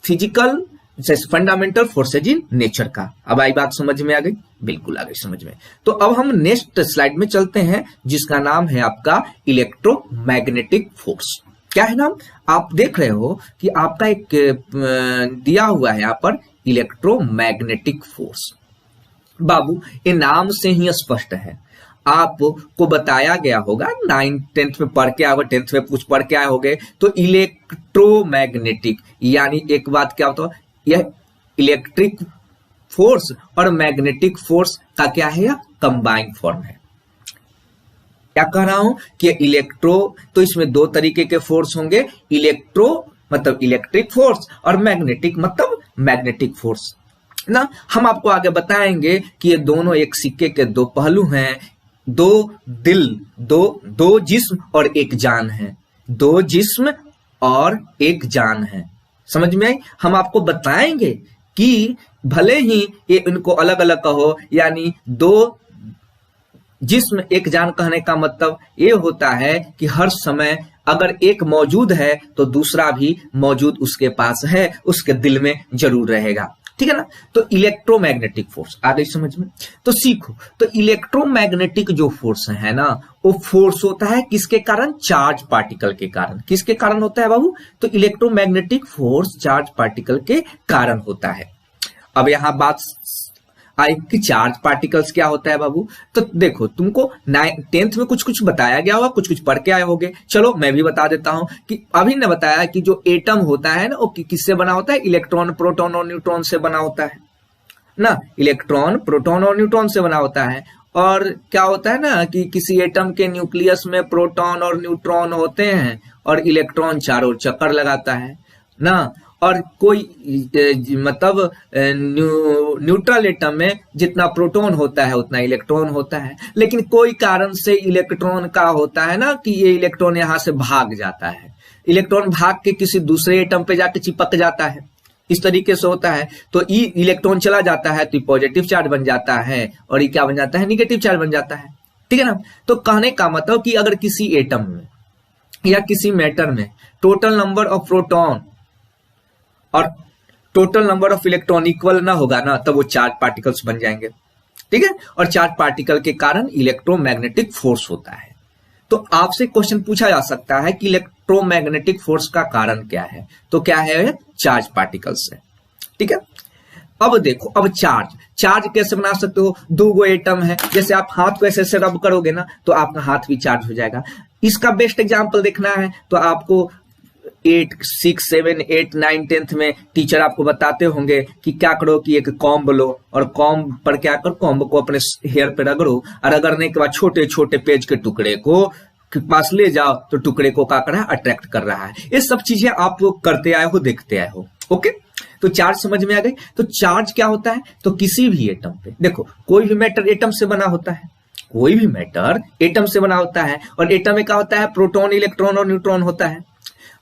फिजिकल जैसे फंडामेंटल फोर्सेज इन नेचर का। अब आई बात समझ में आ गई? बिल्कुल आ गई समझ में। तो अब हम नेक्स्ट स्लाइड में चलते हैं जिसका नाम है आपका इलेक्ट्रोमैग्नेटिक फोर्स। क्या है नाम? आप देख रहे हो कि आपका एक दिया हुआ है यहाँ पर इलेक्ट्रोमैग्नेटिक फोर्स। बाबू ये नाम से ही स्पष्ट है, आपको बताया गया होगा 9th 10th में पढ़ के आए हो, 10th में कुछ पढ़ के आए होगे। तो इलेक्ट्रोमैग्नेटिक यानी एक बात क्या होता है, यह इलेक्ट्रिक फोर्स और मैग्नेटिक फोर्स का क्या है, यह कंबाइंड फॉर्म है। क्या कह रहा हूं कि इलेक्ट्रो, तो इसमें दो तरीके के फोर्स होंगे, इलेक्ट्रो मतलब इलेक्ट्रिक फोर्स और मैग्नेटिक मतलब मैग्नेटिक फोर्स ना। हम आपको आगे बताएंगे कि ये दोनों एक सिक्के के दो पहलू हैं, दो दिल, दो जिस्म और एक जान है, दो जिस्म और एक जान है। समझ में आई? हम आपको बताएंगे कि भले ही ये इनको अलग अलग कहो, यानी दो जिस्म एक जान कहने का मतलब ये होता है कि हर समय अगर एक मौजूद है तो दूसरा भी मौजूद उसके पास है, उसके दिल में जरूर रहेगा। ठीक है ना? तो इलेक्ट्रोमैग्नेटिक फोर्स आ गई समझ में? तो सीखो, तो इलेक्ट्रोमैग्नेटिक जो फोर्स है ना, वो फोर्स होता है किसके कारण? चार्ज पार्टिकल के कारण। किसके कारण होता है बाबू? तो इलेक्ट्रोमैग्नेटिक फोर्स चार्ज पार्टिकल के कारण होता है। अब यहां बात आई कि चार्ज पार्टिकल्स क्या होता है बाबू। तो देखो, तुमको 10th में कुछ कुछ बताया गया होगा, कुछ कुछ पढ़ के आए होगे। चलो मैं भी बता देता हूं कि अभी ने बताया कि जो एटम होता है ना, वो किससे बना होता है? इलेक्ट्रॉन, प्रोटॉन और न्यूट्रॉन से बना होता है ना। इलेक्ट्रॉन, प्रोटॉन और न्यूट्रॉन से बना होता है। और क्या होता है ना कि किसी एटम के न्यूक्लियस में प्रोटॉन और न्यूट्रॉन होते हैं और इलेक्ट्रॉन चारों चक्कर लगाता है ना। और कोई मतलब न्यूट्रल एटम में जितना प्रोटॉन होता है उतना इलेक्ट्रॉन होता है, लेकिन कोई कारण से इलेक्ट्रॉन का होता है ना कि ये इलेक्ट्रॉन यहां से भाग जाता है, इलेक्ट्रॉन भाग के किसी दूसरे एटम पे जाके चिपक जाता है, इस तरीके से होता है। तो ई इलेक्ट्रॉन चला जाता है तो पॉजिटिव चार्ज बन जाता है और ये क्या बन जाता है? निगेटिव चार्ज बन जाता है। ठीक है ना? तो कहने का मतलब कि अगर किसी एटम में या किसी मैटर में टोटल नंबर ऑफ प्रोटॉन और total number of electron equal ना होगा ना, तब वो चार्ज पार्टिकल्स बन जाएंगे। ठीक है? और चार्ज पार्टिकल के कारण इलेक्ट्रोमैग्नेटिक फोर्स होता है। तो आपसे क्वेश्चन पूछा जा सकता है कि इलेक्ट्रोमैग्नेटिक फोर्स का कारण क्या है? तो क्या है? चार्ज पार्टिकल्स है। ठीक है? अब देखो, अब चार्ज कैसे बना सकते हो? दो गो एटम है, जैसे आप हाथ को ऐसे रब करोगे ना तो आपका हाथ भी चार्ज हो जाएगा। इसका बेस्ट एग्जांपल देखना है तो आपको 8, 6, 7, 8, 9, 10th में टीचर आपको बताते होंगे कि क्या करो कि एक कॉम्ब लो और कॉम्ब पर क्या कर, कॉम्ब को अपने हेयर पे रगड़ो और रगड़ने के बाद छोटे छोटे पेज के टुकड़े को पास ले जाओ तो टुकड़े को क्या कर रहा है? अट्रैक्ट कर रहा है। ये सब चीजें आप करते आए हो, देखते आए हो। ओके, तो चार्ज समझ में आ गई। तो चार्ज क्या होता है? तो किसी भी एटम पे देखो, कोई भी मैटर एटम से बना होता है, कोई भी मैटर एटम से बना होता है। और एटम में क्या होता है? प्रोटॉन, इलेक्ट्रॉन और न्यूट्रॉन होता है।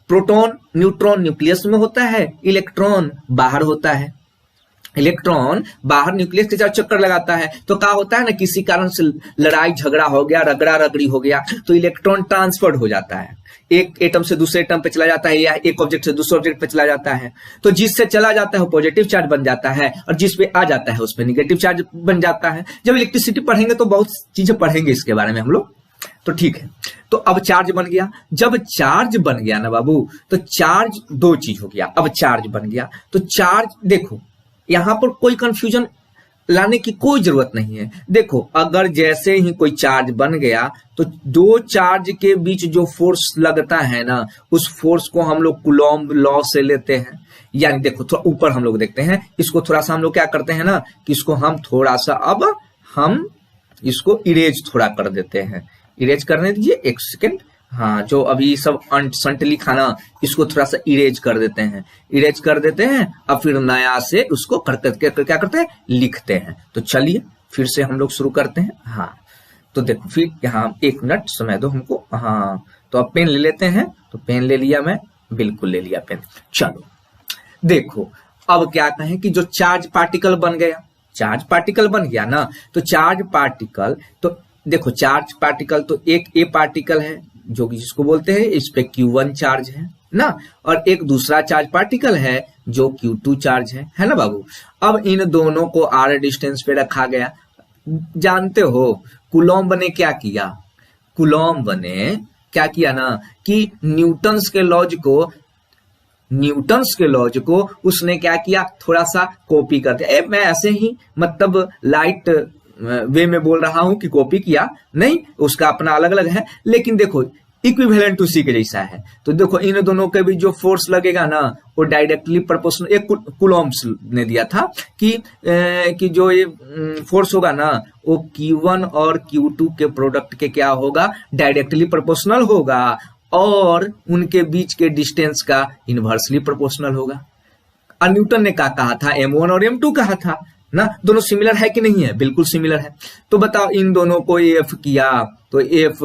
प्रोटॉन, न्यूट्रॉन न्यूक्लियस में होता है, इलेक्ट्रॉन बाहर होता है। इलेक्ट्रॉन बाहर न्यूक्लियस के चार चक्कर लगाता है। तो क्या होता है ना, किसी कारण से लड़ाई झगड़ा हो गया, रगड़ा रगड़ी हो गया, तो इलेक्ट्रॉन ट्रांसफर्ड हो जाता है, एक एटम से दूसरे एटम पे चला जाता है या एक ऑब्जेक्ट से दूसरे ऑब्जेक्ट पे चला जाता है। तो जिससे चला जाता है वो पॉजिटिव चार्ज बन जाता है और जिस पे आ जाता है उस पे निगेटिव चार्ज बन जाता है। जब इलेक्ट्रिसिटी पढ़ेंगे तो बहुत चीजें पढ़ेंगे इसके बारे में हम लोग। तो ठीक है, तो अब चार्ज बन गया। जब चार्ज बन गया ना बाबू, तो चार्ज दो चीज हो गया। अब चार्ज बन गया तो चार्ज, देखो यहां पर कोई कंफ्यूजन लाने की कोई जरूरत नहीं है। देखो, अगर जैसे ही कोई चार्ज बन गया तो दो चार्ज के बीच जो फोर्स लगता है ना, उस फोर्स को हम लोग कूलॉम्ब लॉ से लेते हैं। यानी देखो, थोड़ा ऊपर हम लोग देखते हैं, इसको थोड़ा सा हम लोग क्या करते हैं ना कि इसको हम थोड़ा सा, अब हम इसको इरेज थोड़ा कर देते हैं। इरेज करने दीजिए एक सेकेंड। हाँ, जो अभी सब अंट संट लिखा ना, इसको थोड़ा सा इरेज कर देते हैं, इरेज कर देते हैं। अब फिर नया से उसको करते क्या करते हैं? लिखते हैं। तो चलिए फिर से हम लोग शुरू करते हैं। हाँ, तो देखो फिर यहाँ 1 मिनट समय दो हमको। हाँ, तो अब पेन ले लेते हैं। तो पेन ले लिया मैं, बिल्कुल ले लिया पेन। चलो देखो, अब क्या कहें कि जो चार्ज पार्टिकल बन गया, चार्ज पार्टिकल बन गया ना, तो चार्ज पार्टिकल, तो देखो चार्ज पार्टिकल तो एक ए पार्टिकल है जो कि जिसको बोलते हैं, इस पे Q1 चार्ज है ना, और एक दूसरा चार्ज पार्टिकल है जो Q2 चार्ज है ना बाबू। अब इन दोनों को r डिस्टेंस पे रखा गया। जानते हो कूलॉम्ब ने क्या किया, कूलॉम्ब ने क्या किया ना कि न्यूटन्स के लॉज को उसने क्या किया, थोड़ा सा कॉपी कर दिया। मैं ऐसे ही मतलब लाइट वे में बोल रहा हूं कि कॉपी किया नहीं, उसका अपना अलग अलग है, लेकिन देखो इक्विवेलेंट टू सी के जैसा है। तो देखो इन दोनों के भी जो फोर्स लगेगा ना वो डायरेक्टली प्रोपोर्शनल, एक कूलॉम्ब ने दिया था कि जो ये फोर्स होगा ना वो Q1 और Q2 के प्रोडक्ट के क्या होगा, डायरेक्टली प्रोपोर्शनल होगा और उनके बीच के डिस्टेंस का इनवर्सली प्रोपोर्शनल होगा। और न्यूटन ने क्या कहा था, M1 और M2 कहा था ना। दोनों सिमिलर है कि नहीं है, बिल्कुल सिमिलर है। तो बताओ इन दोनों को F किया तो F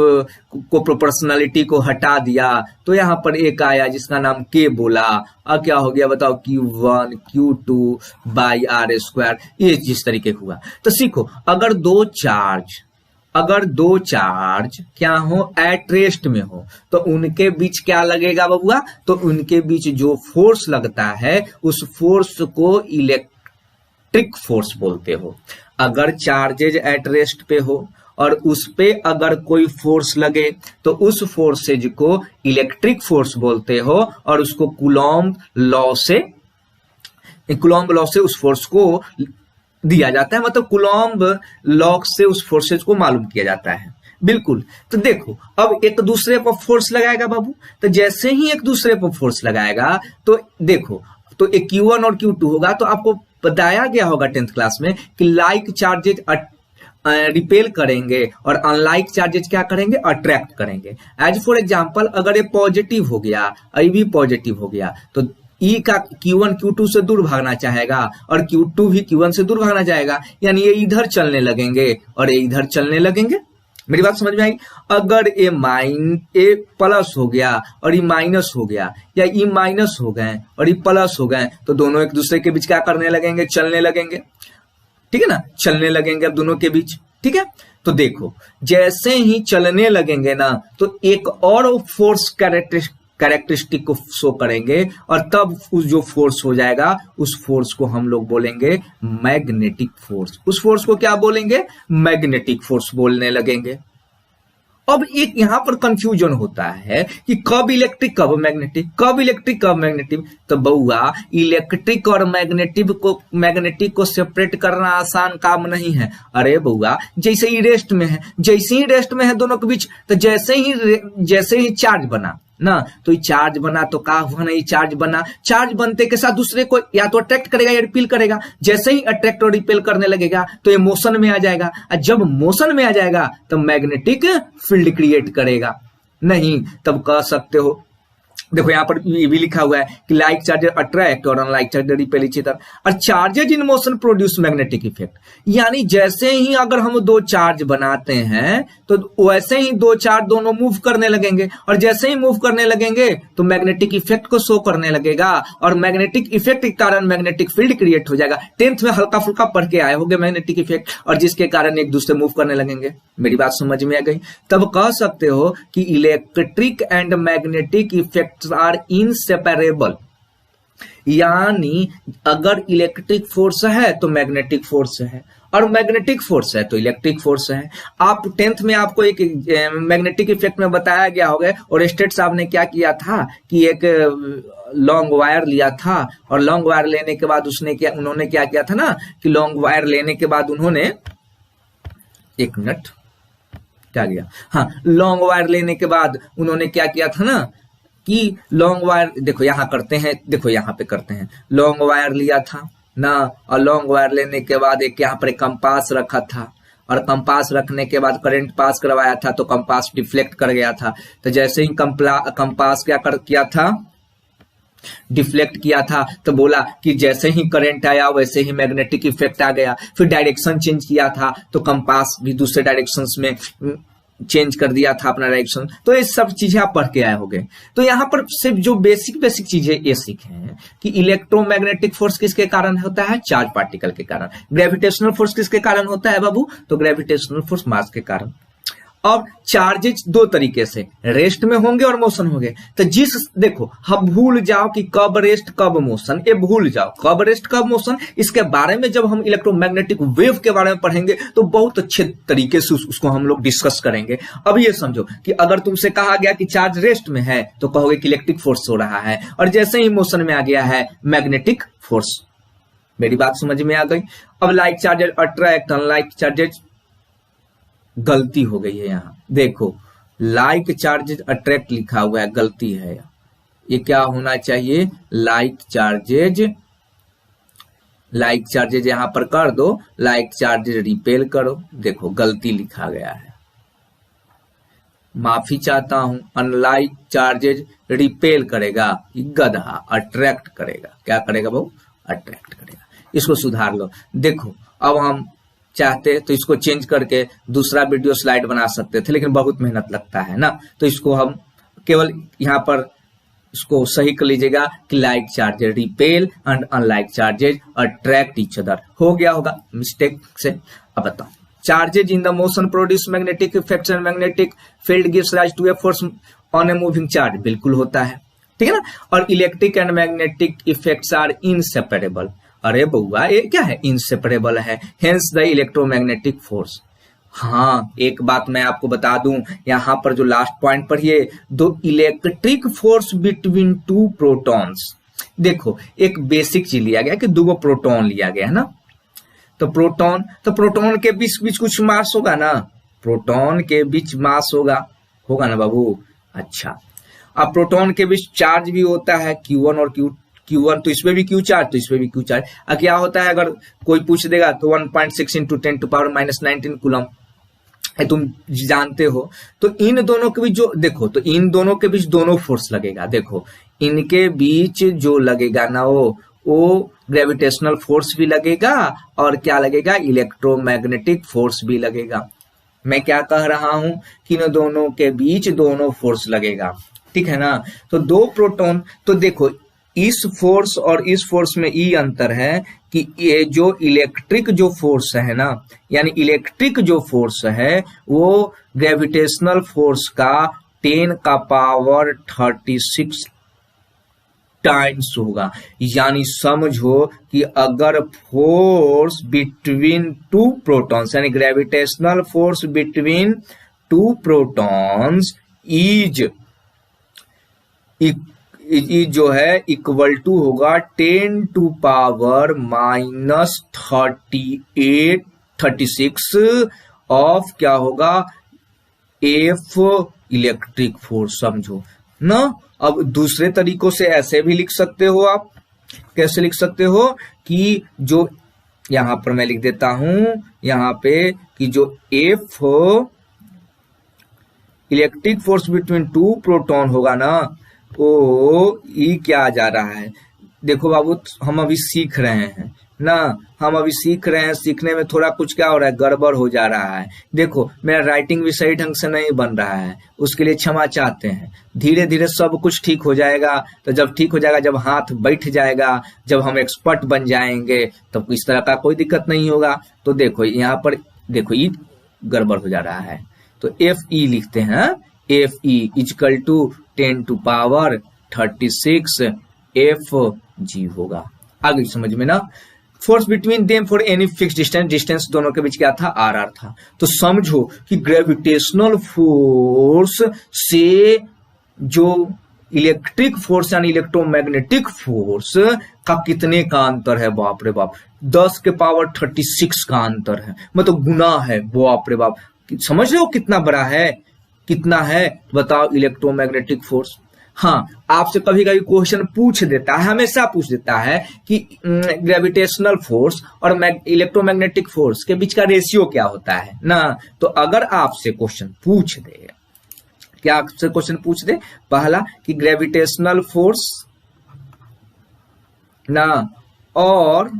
को प्रोपोर्शनलिटी को हटा दिया तो यहां पर एक आया जिसका नाम K बोला। अब क्या हो गया बताओ, Q1 Q2 बाई R²। ये जिस तरीके हुआ तो सीखो, अगर दो चार्ज क्या हो, एट रेस्ट में हो तो उनके बीच क्या लगेगा बबुआ, तो उनके बीच जो फोर्स लगता है उस फोर्स को इलेक्ट्रिक फोर्स बोलते हो। अगर चार्जेज एट रेस्ट पे हो और उस पे अगर कोई फोर्स लगे तो उस फोर्सेज को इलेक्ट्रिक फोर्स बोलते हो और उसको कूलॉम्ब लॉ से उस फोर्स को दिया जाता है, मतलब कूलॉम्ब लॉ से उस फोर्सेज को मालूम किया जाता है। बिल्कुल। तो देखो अब एक दूसरे पर फोर्स लगाएगा बाबू, तो जैसे ही एक दूसरे पर फोर्स लगाएगा तो देखो तो एक Q1 और Q2 होगा। तो आपको बताया गया होगा 10th क्लास में कि लाइक चार्जेज रिपेल करेंगे और अनलाइक चार्जेज क्या करेंगे, अट्रैक्ट करेंगे। एज फॉर एग्जांपल अगर ये पॉजिटिव हो गया और ये भी पॉजिटिव हो गया तो E का Q1 Q2 से दूर भागना चाहेगा और Q2 भी Q1 से दूर भागना चाहेगा, यानी ये इधर चलने लगेंगे और ये इधर चलने लगेंगे। मेरी बात समझ में आई। अगर ए प्लस हो गया और ये माइनस हो गया, या ई माइनस हो गए और ये प्लस हो गए, तो दोनों एक दूसरे के बीच क्या करने लगेंगे, चलने लगेंगे। ठीक है ना, चलने लगेंगे अब दोनों के बीच। ठीक है, तो देखो जैसे ही चलने लगेंगे ना तो एक और फोर्स कैरेक्टरिस्टिक को शो करेंगे और तब उस जो फोर्स हो जाएगा उस फोर्स को हम लोग बोलेंगे मैग्नेटिक फोर्स। उस फोर्स को क्या बोलेंगे, मैग्नेटिक फोर्स बोलने लगेंगे। अब एक यहां पर कंफ्यूजन होता है कि कब इलेक्ट्रिक कब मैग्नेटिक, कब इलेक्ट्रिक कब मैग्नेटिक। तो बउआ इलेक्ट्रिक और मैग्नेटिक को सेपरेट करना आसान काम नहीं है। अरे बउआ जैसे ही रेस्ट में है दोनों के बीच, तो जैसे ही चार्ज बना ना तो ये चार्ज बना तो क्या हुआ ना, ये चार्ज बनते के साथ दूसरे को या तो अट्रैक्ट करेगा या रिपेल करेगा। जैसे ही अट्रैक्ट और रिपेल करने लगेगा तो ये मोशन में आ जाएगा, और जब मोशन में आ जाएगा तो मैग्नेटिक फील्ड क्रिएट करेगा। नहीं तब कह सकते हो, देखो यहाँ पर ये भी लिखा हुआ है कि लाइक चार्जर अट्रैक्ट और unlike charges repel each other और charges in motion produce magnetic effect. यानी जैसे ही अगर हम दो चार्ज बनाते हैं तो वैसे ही दो चार्ज दोनों मूव करने लगेंगे, और जैसे ही मूव करने लगेंगे तो मैग्नेटिक इफेक्ट को शो करने लगेगा और मैग्नेटिक इफेक्ट के कारण मैग्नेटिक फील्ड क्रिएट हो जाएगा। 10th में हल्का फुल्का पढ़ के आए होंगे मैग्नेटिक इफेक्ट, और जिसके कारण एक दूसरे मूव करने लगेंगे। मेरी बात समझ में आ गई। तब कह सकते हो कि electric and magnetic effect are inseparable. यानी अगर इलेक्ट्रिक फोर्स है तो मैग्नेटिक फोर्स है, और मैग्नेटिक फोर्स है तो इलेक्ट्रिक फोर्स है। आप 10th में आपको एक मैग्नेटिक इफेक्ट में बताया गया होगा, और स्टेट साहब ने क्या किया था कि एक लॉन्ग वायर लिया था, और लॉन्ग वायर लेने के बाद उन्होंने क्या किया था ना कि लॉन्ग वायर लेने के बाद उन्होंने एक मिनट क्या किया, हाँ लॉन्ग वायर लेने के बाद उन्होंने क्या किया था ना कि लॉन्ग वायर, देखो यहां करते हैं, देखो यहां पे करते हैं, लॉन्ग वायर लिया था ना, और लॉन्ग वायर लेने के बाद एक यहाँ पर कंपास रखा था, और कंपास रखने के बाद करंट पास करवाया था तो कंपास डिफ्लेक्ट कर गया था। तो जैसे ही कंपास क्या किया था, डिफ्लेक्ट किया था, तो बोला कि जैसे ही करंट आया वैसे ही मैग्नेटिक इफेक्ट आ गया। फिर डायरेक्शन चेंज किया था तो कंपास भी दूसरे डायरेक्शंस में चेंज कर दिया था अपना डायरेक्शन। तो ये सब चीजें आप पढ़ के आए होंगे। तो यहाँ पर सिर्फ जो बेसिक चीजें ये सीखे हैं कि इलेक्ट्रोमैग्नेटिक फोर्स किसके कारण होता है, चार्ज पार्टिकल के कारण। ग्रेविटेशनल फोर्स किसके कारण होता है बाबू, तो ग्रेविटेशनल फोर्स मास के कारण। अब चार्जेज दो तरीके से, रेस्ट में होंगे और मोशन होंगे। तो देखो हम भूल जाओ कि कब रेस्ट कब मोशन, ये भूल जाओ कब रेस्ट कब मोशन। इसके बारे में जब हम इलेक्ट्रोमैग्नेटिक वेव के बारे में पढ़ेंगे तो बहुत अच्छे तरीके से उसको हम लोग डिस्कस करेंगे। अब ये समझो कि अगर तुमसे कहा गया कि चार्ज रेस्ट में है तो कहोगे कि इलेक्ट्रिक फोर्स हो रहा है, और जैसे ही मोशन में आ गया है मैग्नेटिक फोर्स। मेरी बात समझ में आ गई। अब like charges attract, unlike charges, गलती हो गई है यहाँ, देखो लाइक चार्जेज अट्रैक्ट लिखा हुआ है, गलती है। ये क्या होना चाहिए, लाइक चार्जेज यहां पर कर दो, लाइक चार्जेज रिपेल करो। देखो गलती लिखा गया है, माफी चाहता हूं। अनलाइक चार्जेज रिपेल करेगा, गधा अट्रैक्ट करेगा। क्या करेगा बहु, अट्रैक्ट करेगा। इसको सुधार लो। देखो अब हम चाहते तो इसको चेंज करके दूसरा वीडियो स्लाइड बना सकते थे, लेकिन बहुत मेहनत लगता है ना, तो इसको हम केवल यहाँ पर इसको सही कर लीजिएगा कि like charges repel and unlike charges attract each other. हो गया होगा मिस्टेक से। अब बताओ, charges in the motion produce magnetic effects and magnetic field gives rise to a force on a moving charge, बिल्कुल होता है, ठीक है ना। और electric and magnetic effects are inseparable. अरे बउआ ये क्या है, इनसेपरेबल है, हेंस द इलेक्ट्रोमैग्नेटिक फोर्स। हाँ एक बात मैं आपको बता दूं, यहां पर जो लास्ट पॉइंट पढ़िए, दो electric force between two protons. देखो एक बेसिक चीज लिया गया कि दो प्रोटॉन लिया गया है ना, तो प्रोटॉन के बीच कुछ मास होगा ना, प्रोटॉन के बीच मास होगा ना बाबू। अच्छा, अब प्रोटॉन के बीच चार्ज भी होता है Q1 और Q1, तो इसमें भी Q चार्ज तो इसमें भी Q चार्ज। अब क्या होता है, अगर कोई पूछ देगा तो 1.6 × 10⁻⁻19 कूलम, तुम जानते हो। तो इन दोनों के बीच जो देखो, तो इन दोनों के बीच दोनों फोर्स लगेगा। देखो इनके बीच जो लगेगा ना, वो ग्रेविटेशनल फोर्स भी लगेगा और क्या लगेगा, इलेक्ट्रोमैग्नेटिक फोर्स भी लगेगा। मैं क्या कह रहा हूं कि इन दोनों के बीच दोनों फोर्स लगेगा, ठीक है ना। तो दो प्रोटॉन, तो देखो इस फोर्स और इस फोर्स में ये अंतर है कि ये जो इलेक्ट्रिक जो फोर्स है ना, यानी इलेक्ट्रिक जो फोर्स है वो ग्रेविटेशनल फोर्स का 10⁻36 टाइम्स होगा। यानी समझो कि अगर फोर्स बिटवीन टू प्रोटॉन्स, यानी gravitational force between two protons is जो है इक्वल टू होगा 10⁻36 ऑफ क्या होगा, एफ इलेक्ट्रिक फोर्स, समझो ना। अब दूसरे तरीकों से ऐसे भी लिख सकते हो आप, कैसे लिख सकते हो कि जो यहां पर मैं लिख देता हूं यहां पे कि जो F electric force between two proton होगा ना, तो ये क्या जा रहा है। देखो बाबू हम अभी सीख रहे हैं ना, हम अभी सीख रहे हैं, सीखने में थोड़ा कुछ क्या हो रहा है, गड़बड़ हो जा रहा है। देखो मेरा राइटिंग भी सही ढंग से नहीं बन रहा है, उसके लिए क्षमा चाहते हैं। धीरे धीरे सब कुछ ठीक हो जाएगा। तो जब ठीक हो जाएगा, जब हाथ बैठ जाएगा, जब हम एक्सपर्ट बन जाएंगे, तब इस तरह का कोई दिक्कत नहीं होगा। तो देखो यहाँ पर देखो ये गड़बड़ हो जा रहा है, तो FE लिखते हैं, FE इक्वल टू 10⁻36 FG होगा। आगे समझ में ना। Force between them for any fix distance दोनों के बीच क्या था, RR था। तो समझो कि ग्रेविटेशनल फोर्स से जो इलेक्ट्रिक फोर्स यानी इलेक्ट्रोमैग्नेटिक फोर्स का कितने का अंतर है, बाप रे बाप, 10⁻36 का अंतर है, मतलब गुना है, बाप रे बाप। समझ रहे हो कितना बड़ा है, कितना है, बताओ इलेक्ट्रोमैग्नेटिक फोर्स। हाँ आपसे कभी कभी क्वेश्चन पूछ देता है, हमेशा पूछ देता है कि ग्रेविटेशनल फोर्स और इलेक्ट्रोमैग्नेटिक फोर्स के बीच का रेशियो क्या होता है ना। तो अगर आपसे क्वेश्चन पूछ दे, क्या आपसे क्वेश्चन पूछ दे, पहला कि ग्रेविटेशनल फोर्स ना और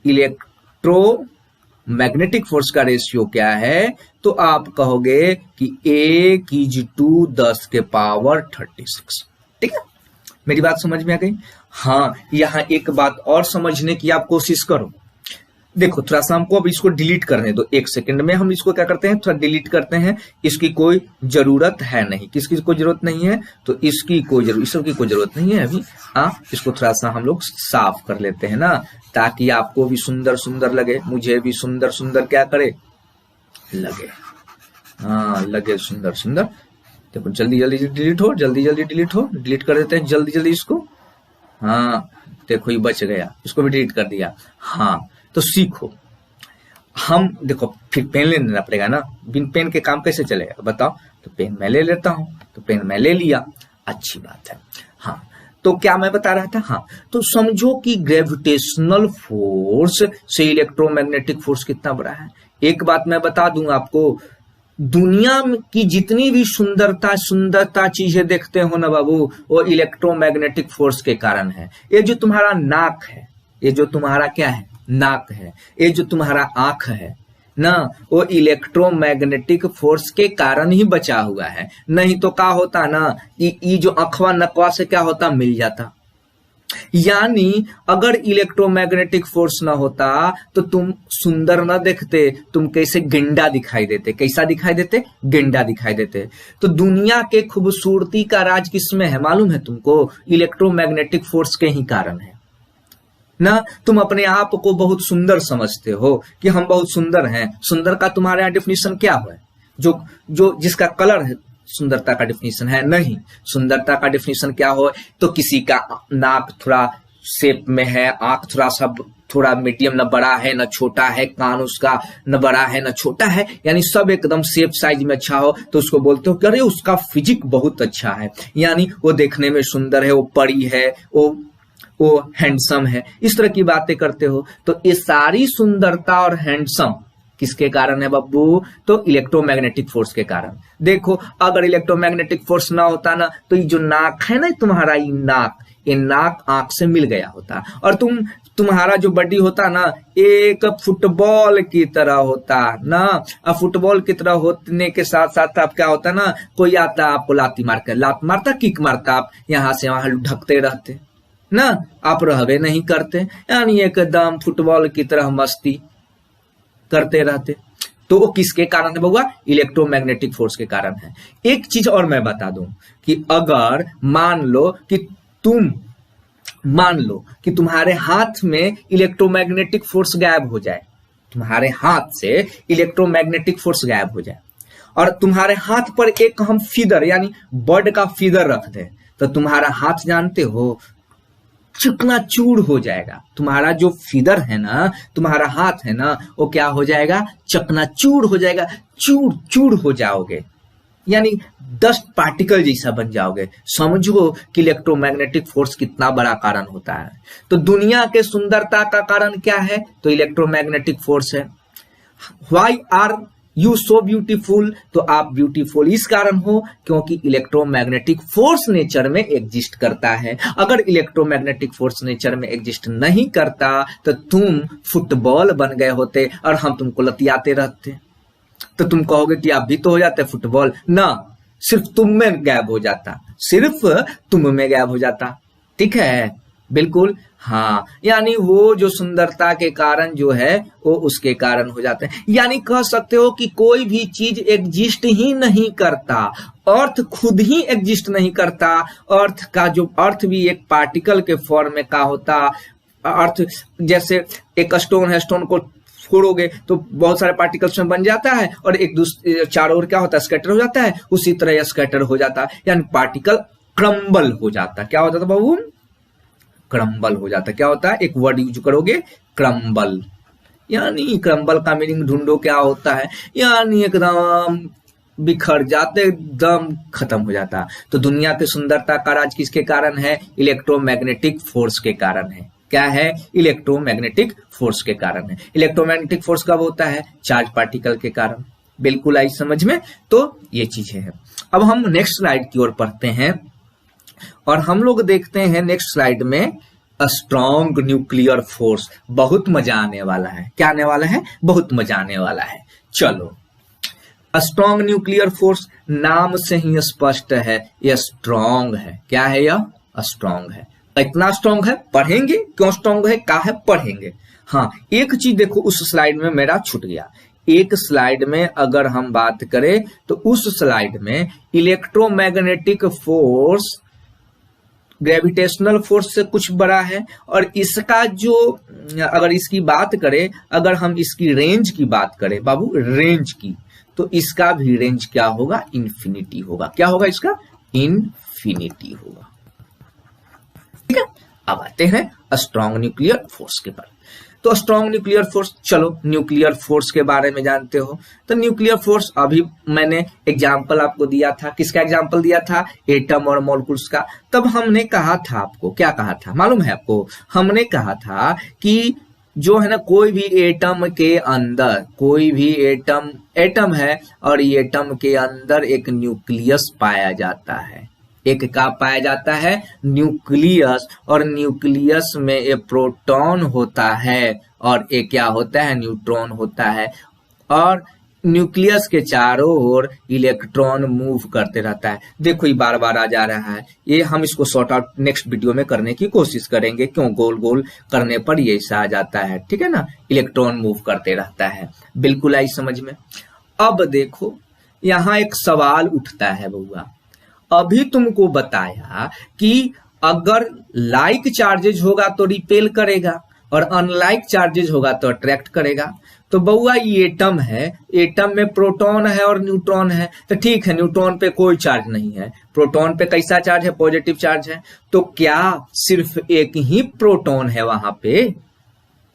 इलेक्ट्रोमैग्नेटिक फोर्स का रेशियो क्या है, तो आप कहोगे कि 1:10⁻36। ठीक है, मेरी बात समझ में आ गई। हाँ यहाँ एक बात और समझने की आप कोशिश करो। देखो थोड़ा सा हमको अब इसको डिलीट करने दो, 1 सेकंड में हम इसको क्या करते हैं, थोड़ा डिलीट करते हैं। इसकी कोई जरूरत है नहीं, किसकी कोई जरूरत नहीं है, तो इसकी कोई जरूरत, इसकी कोई जरूरत नहीं है अभी। इसको थोड़ा सा हम लोग साफ कर लेते हैं ना, ताकि आपको भी सुंदर सुंदर लगे, मुझे भी सुंदर सुंदर क्या करे लगे, लगे सुंदर सुंदर। देखो जल्दी जल्दी डिलीट हो, जल्दी जल्दी डिलीट हो, डिलीट कर देते हैं जल्दी जल्दी इसको। देखो ये बच गया, इसको भी डिलीट कर दिया। तो सीखो, हम देखो फिर पेन ले लेना पड़ेगा ना, बिन पेन के काम कैसे चलेगा बताओ। तो पेन मैं ले लेता हूं, तो पेन मैं ले लिया, अच्छी बात है। तो क्या मैं बता रहा था, तो समझो कि ग्रेविटेशनल फोर्स से इलेक्ट्रोमैग्नेटिक फोर्स कितना बड़ा है। एक बात मैं बता दूं आपको, दुनिया की जितनी भी सुंदरता चीजें देखते हो ना बाबू, वो इलेक्ट्रोमैग्नेटिक फोर्स के कारण है। ये जो तुम्हारा नाक है, ये जो तुम्हारा क्या है नाक है, ये जो तुम्हारा आंख है ना, वो इलेक्ट्रोमैग्नेटिक फोर्स के कारण ही बचा हुआ है। नहीं तो क्या होता ना, ये जो अखवा नकवा से क्या होता, मिल जाता। यानी अगर इलेक्ट्रोमैग्नेटिक फोर्स ना होता तो तुम सुंदर ना देखते, तुम कैसे गेंडा दिखाई देते, कैसा दिखाई देते, गेंडा दिखाई देते। तो दुनिया के खूबसूरती का राज किसमें है मालूम है तुमको, इलेक्ट्रोमैग्नेटिक फोर्स के ही कारण है ना। तुम अपने आप को बहुत सुंदर समझते हो कि हम बहुत सुंदर हैं। सुंदर का तुम्हारे यहाँ डिफिनीशन क्या है, जो जिसका कलर है सुंदरता का डिफिनीशन है नहीं। सुंदरता का डिफिनीशन क्या हो, तो किसी का नाक थोड़ा शेप में है, आंख थोड़ा मीडियम, न बड़ा है न छोटा है, कान उसका न बड़ा है न छोटा है, यानी सब एकदम शेप साइज में अच्छा हो, तो उसको बोलते हो कि अरे उसका फिजिक बहुत अच्छा है, यानी वो देखने में सुंदर है, वो परी है, वो हैंडसम है। इस तरह की बातें करते हो। तो ये सारी सुंदरता और हैंडसम किसके कारण है बब्बू, तो इलेक्ट्रोमैग्नेटिक फोर्स के कारण। देखो अगर इलेक्ट्रोमैग्नेटिक फोर्स ना होता ना, तो ये जो नाक है ना तुम्हारा, ये नाक आंख से मिल गया होता, और तुम्हारा जो बॉडी होता ना, एक फुटबॉल की तरह होता ना। अब फुटबॉल की तरह होने के साथ साथ आप क्या होता ना, कोई आता आपको लात मारता, किक मारता, आप यहाँ से वहां ढकते रहते ना, आप रहवे नहीं करते, यानी एकदम फुटबॉल की तरह मस्ती करते रहते। तो वो किसके कारण है बउआ, इलेक्ट्रोमैग्नेटिक फोर्स के कारण है। एक चीज और मैं बता दूं कि अगर मान लो कि तुम्हारे हाथ में इलेक्ट्रोमैग्नेटिक फोर्स गायब हो जाए, तुम्हारे हाथ से इलेक्ट्रोमैग्नेटिक फोर्स गायब हो जाए, और तुम्हारे हाथ पर एक हम फीदर यानी बर्ड का फीदर रख दे, तो तुम्हारा हाथ जानते हो चकनाचूर हो जाएगा। तुम्हारा जो फीदर है ना, तुम्हारा हाथ है ना, वो क्या हो जाएगा, चकनाचूर हो जाएगा, चूर हो जाओगे, यानी डस्ट पार्टिकल जैसा बन जाओगे। समझो कि इलेक्ट्रोमैग्नेटिक फोर्स कितना बड़ा कारण होता है। तो दुनिया के सुंदरता का कारण क्या है, तो इलेक्ट्रोमैग्नेटिक फोर्स है। Why are you so beautiful, तो आप ब्यूटीफुल इस कारण हो क्योंकि इलेक्ट्रोमैग्नेटिक फोर्स नेचर में एग्जिस्ट करता है। अगर इलेक्ट्रोमैग्नेटिक फोर्स नेचर में एग्जिस्ट नहीं करता तो तुम फुटबॉल बन गए होते और हम तुमको लतियाते रहते। तो तुम कहोगे कि आप भी तो हो जाते फुटबॉल ना, सिर्फ तुम में गायब हो जाता, सिर्फ तुम में गायब हो जाता। ठीक है, बिल्कुल हाँ, यानी वो जो सुंदरता के कारण जो है वो उसके कारण हो जाते हैं। यानी कह सकते हो कि कोई भी चीज एग्जिस्ट ही नहीं करता, अर्थ खुद ही एग्जिस्ट नहीं करता। अर्थ का जो अर्थ भी एक पार्टिकल के फॉर्म में का होता। अर्थ जैसे एक स्टोन है, स्टोन को फोड़ोगे तो बहुत सारे पार्टिकल्स में बन जाता है और एक दूसरे चारों ओर क्या होता है, स्कैटर हो जाता है। उसी तरह यह स्कैटर हो जाता है, यानी पार्टिकल क्रम्बल हो जाता है। क्या हो जाता है बाबू, क्रम्बल हो जाता है। क्या होता है, एक वर्ड यूज करोगे क्रम्बल, यानी क्रम्बल का मीनिंग ढूंढो क्या होता है, यानी एकदम बिखर जाते, एकदम खत्म हो जाता। तो दुनिया की सुंदरता का राज किसके कारण है, इलेक्ट्रोमैग्नेटिक फोर्स के कारण है। क्या है, इलेक्ट्रोमैग्नेटिक फोर्स के कारण है। इलेक्ट्रोमैग्नेटिक फोर्स कब होता है, चार्ज पार्टिकल के कारण। बिल्कुल आई समझ में। तो ये चीजें हैं। अब हम नेक्स्ट स्लाइड की ओर पढ़ते हैं और हम लोग देखते हैं नेक्स्ट स्लाइड में स्ट्रॉन्ग न्यूक्लियर फोर्स। बहुत मजा आने वाला है। क्या आने वाला है, बहुत मजा आने वाला है। चलो, स्ट्रॉन्ग न्यूक्लियर फोर्स नाम से ही स्पष्ट है, यह स्ट्रॉन्ग है। क्या है, यह स्ट्रॉन्ग है। इतना स्ट्रांग है, पढ़ेंगे क्यों स्ट्रांग है, क्या है, पढ़ेंगे। हाँ, एक चीज देखो उस स्लाइड में मेरा छूट गया। एक स्लाइड में अगर हम बात करें तो उस स्लाइड में इलेक्ट्रोमैग्नेटिक फोर्स ग्रेविटेशनल फोर्स से कुछ बड़ा है, और इसका जो अगर इसकी बात करें, अगर हम इसकी रेंज की बात करें बाबू, रेंज की, तो इसका भी रेंज क्या होगा, इन्फिनिटी होगा। क्या होगा इसका, इन्फिनिटी होगा। ठीक है, अब आते हैं स्ट्रॉन्ग न्यूक्लियर फोर्स के बारे में। तो स्ट्रॉन्ग न्यूक्लियर फोर्स, चलो न्यूक्लियर फोर्स के बारे में जानते हो। तो न्यूक्लियर फोर्स अभी मैंने एग्जांपल आपको दिया था, किसका एग्जांपल दिया था, एटम और मॉलिक्यूल्स का। तब हमने कहा था आपको, क्या कहा था मालूम है आपको, हमने कहा था कि जो है ना, कोई भी एटम के अंदर, कोई भी एटम है और एटम के अंदर एक न्यूक्लियस पाया जाता है। एक का पाया जाता है, न्यूक्लियस, और न्यूक्लियस में एक प्रोटॉन होता है और एक क्या होता है, न्यूट्रॉन होता है, और न्यूक्लियस के चारों ओर इलेक्ट्रॉन मूव करते रहता है। देखो ये बार बार आ जा रहा है, ये हम इसको सॉर्ट आउट नेक्स्ट वीडियो में करने की कोशिश करेंगे, क्यों गोल गोल करने पर ये ऐसा आ जाता है। ठीक है ना, इलेक्ट्रॉन मूव करते रहता है, बिल्कुल आई समझ में। अब देखो यहाँ एक सवाल उठता है बउआ, अभी तुमको बताया कि अगर लाइक चार्जेज होगा तो रिपेल करेगा और अनलाइक चार्जेज होगा तो अट्रैक्ट करेगा। तो बउआ ये एटम है, एटम में प्रोटॉन है और न्यूट्रॉन है। तो ठीक है, न्यूट्रॉन पे कोई चार्ज नहीं है, प्रोटॉन पे कैसा चार्ज है, पॉजिटिव चार्ज है। तो क्या सिर्फ एक ही प्रोटॉन है वहां पे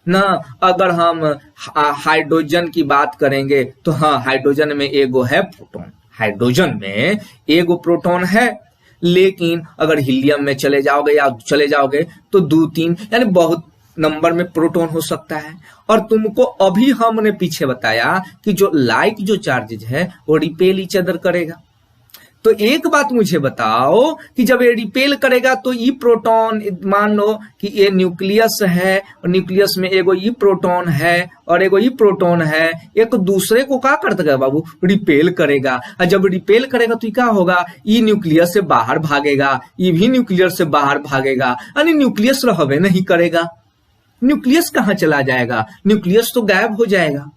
ना? अगर हम हाइड्रोजन की बात करेंगे तो हाँ, हाइड्रोजन में एगो है प्रोटॉन, हाइड्रोजन में एगो प्रोटॉन है, लेकिन अगर हीलियम में चले जाओगे तो 2-3 यानी बहुत नंबर में प्रोटॉन हो सकता है। और तुमको अभी हमने पीछे बताया कि जो लाइक जो चार्जेज है वो रिपेल ईच अदर करेगा। तो एक बात मुझे बताओ कि जब ये रिपेल करेगा तो ये प्रोटॉन, मान लो कि ये न्यूक्लियस है और न्यूक्लियस में एगो ये प्रोटॉन है और एगो ये प्रोटॉन है, एक दूसरे को क्या कर देगा बाबू, रिपेल करेगा। और जब रिपेल करेगा तो क्या होगा, ये न्यूक्लियस से बाहर भागेगा, ये भी न्यूक्लियस से बाहर भागेगा, यानी न्यूक्लियस रहबे नहीं करेगा। न्यूक्लियस कहाँ चला जाएगा, न्यूक्लियस तो गायब हो जाएगा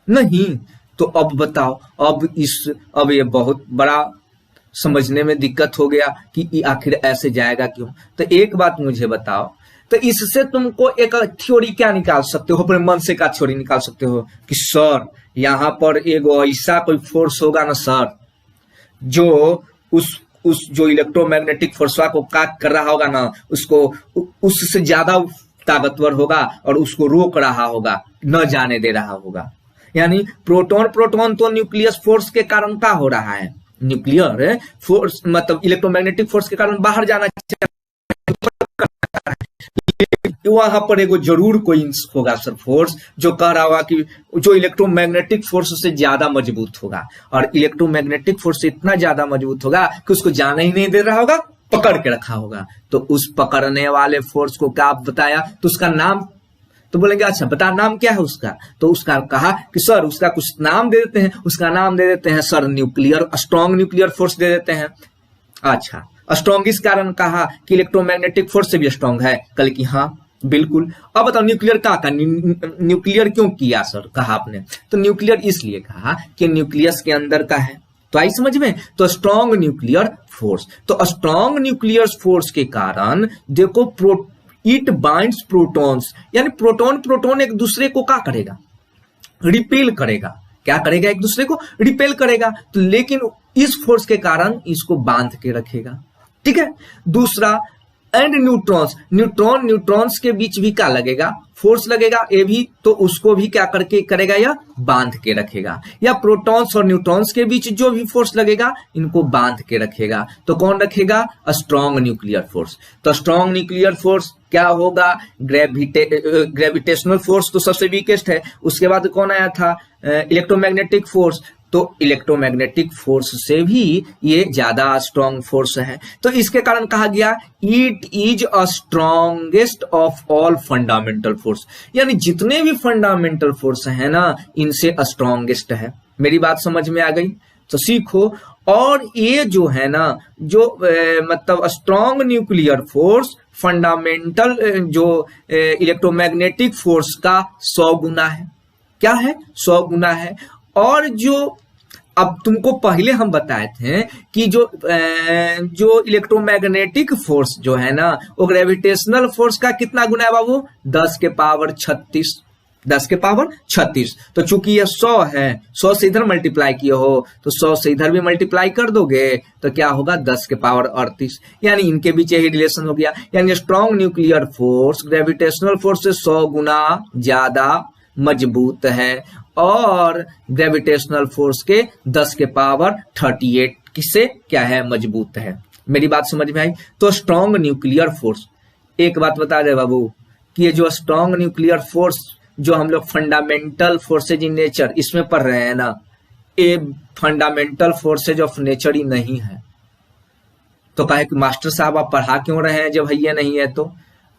नहीं। तो अब बताओ, अब ये बहुत बड़ा समझने में दिक्कत हो गया कि आखिर ऐसे जाएगा क्यों। तो एक बात मुझे बताओ, तो इससे तुमको एक थ्योरी क्या निकाल सकते हो, अपने मन से क्या थ्योरी निकाल सकते हो कि सर यहाँ पर एगो ऐसा कोई फोर्स होगा ना सर, जो उस जो इलेक्ट्रोमैग्नेटिक फोर्स को क्या कर रहा होगा ना, उसको उससे ज्यादा ताकतवर होगा और उसको रोक रहा होगा, न जाने दे रहा होगा। यानी प्रोटॉन तो न्यूक्लियस फोर्स के कारण क्या हो रहा है, न्यूक्लियर फोर्स मतलब इलेक्ट्रोमैग्नेटिक फोर्स के कारण बाहर जाना चाहिए, वहां पर एगो जरूर कोई होगा सर फोर्स जो कह रहा होगा कि जो इलेक्ट्रोमैग्नेटिक फोर्स से ज्यादा मजबूत होगा, और इलेक्ट्रोमैग्नेटिक फोर्स से इतना ज्यादा मजबूत होगा कि उसको जाने ही नहीं दे रहा होगा, पकड़ के रखा होगा। तो उस पकड़ने वाले फोर्स को क्या बताया, तो उसका नाम, तो बोलेंगे अच्छा बता नाम क्या है उसका, तो उसका कहा कि सर उसका कुछ नाम दे देते हैं, उसका नाम दे देते हैं sir nuclear, strong nuclear force दे देते हैं। अच्छा, स्ट्रॉन्ग इस कारण कहा कि इलेक्ट्रोमैग्नेटिक फोर्स से भी स्ट्रॉन्ग है, कल की हाँ बिल्कुल। अब बताओ न्यूक्लियर का न्यूक्लियर क्यों किया सर, कहा आपने, तो न्यूक्लियर इसलिए कहा कि न्यूक्लियस के अंदर का है, तो आई समझ में। तो स्ट्रॉन्ग न्यूक्लियर फोर्स, तो स्ट्रॉन्ग न्यूक्लियर फोर्स के कारण देखो इट बाइंड्स प्रोटॉन्स, यानी प्रोटॉन एक दूसरे को क्या करेगा, रिपेल करेगा। क्या करेगा, एक दूसरे को रिपेल करेगा। तो लेकिन इस फोर्स के कारण इसको बांध के रखेगा। ठीक है, दूसरा एंड न्यूट्रॉन्स के बीच भी क्या लगेगा, फोर्स लगेगा, ये भी तो उसको भी क्या करके करेगा, या बांध के रखेगा। या प्रोटॉन्स और न्यूट्रॉन्स के बीच जो भी फोर्स लगेगा इनको बांध के रखेगा। तो कौन रखेगा, स्ट्रॉन्ग न्यूक्लियर फोर्स। तो स्ट्रॉन्ग न्यूक्लियर फोर्स क्या होगा, ग्रेविटेशनल फोर्स तो सबसे वीकेस्ट है, उसके बाद कौन आया था, इलेक्ट्रोमैग्नेटिक फोर्स। तो इलेक्ट्रोमैग्नेटिक फोर्स से भी ये ज्यादा स्ट्रॉन्ग फोर्स है। तो इसके कारण कहा गया it is a strongest of all fundamental force, यानी जितने भी फंडामेंटल फोर्स है ना, इनसे स्ट्रॉन्गेस्ट है। मेरी बात समझ में आ गई, तो सीखो। और ये जो है ना, जो मतलब स्ट्रॉन्ग न्यूक्लियर फोर्स फंडामेंटल जो इलेक्ट्रोमैग्नेटिक फोर्स का 100 गुना है। क्या है? 100 गुना है। और जो अब तुमको पहले हम बताए थे कि जो इलेक्ट्रोमैग्नेटिक फोर्स जो है ना, वो ग्रेविटेशनल फोर्स का कितना गुना है बाबू? 10 के पावर 36। 10 के पावर 36। तो चूंकि ये 100 है, 100 से इधर मल्टीप्लाई किए हो तो 100 से इधर भी मल्टीप्लाई कर दोगे तो क्या होगा? 10 के पावर 38। यानी इनके बीच यही रिलेशन हो गया। यानी strong nuclear force gravitational force से 100 गुना ज्यादा मजबूत है और ग्रेविटेशनल फोर्स के 10 के पावर 38 किससे क्या है? मजबूत है। मेरी बात समझ में आई? तो स्ट्रॉन्ग न्यूक्लियर फोर्स, एक बात बता दे बाबू कि ये जो स्ट्रॉन्ग न्यूक्लियर फोर्स जो हम लोग फंडामेंटल फोर्सेज इन नेचर इसमें पढ़ रहे हैं ना, ये फंडामेंटल फोर्सेज ऑफ नेचर ही नहीं है। तो कहे कि मास्टर साहब आप पढ़ा क्यों रहे हैं जब ये नहीं है? तो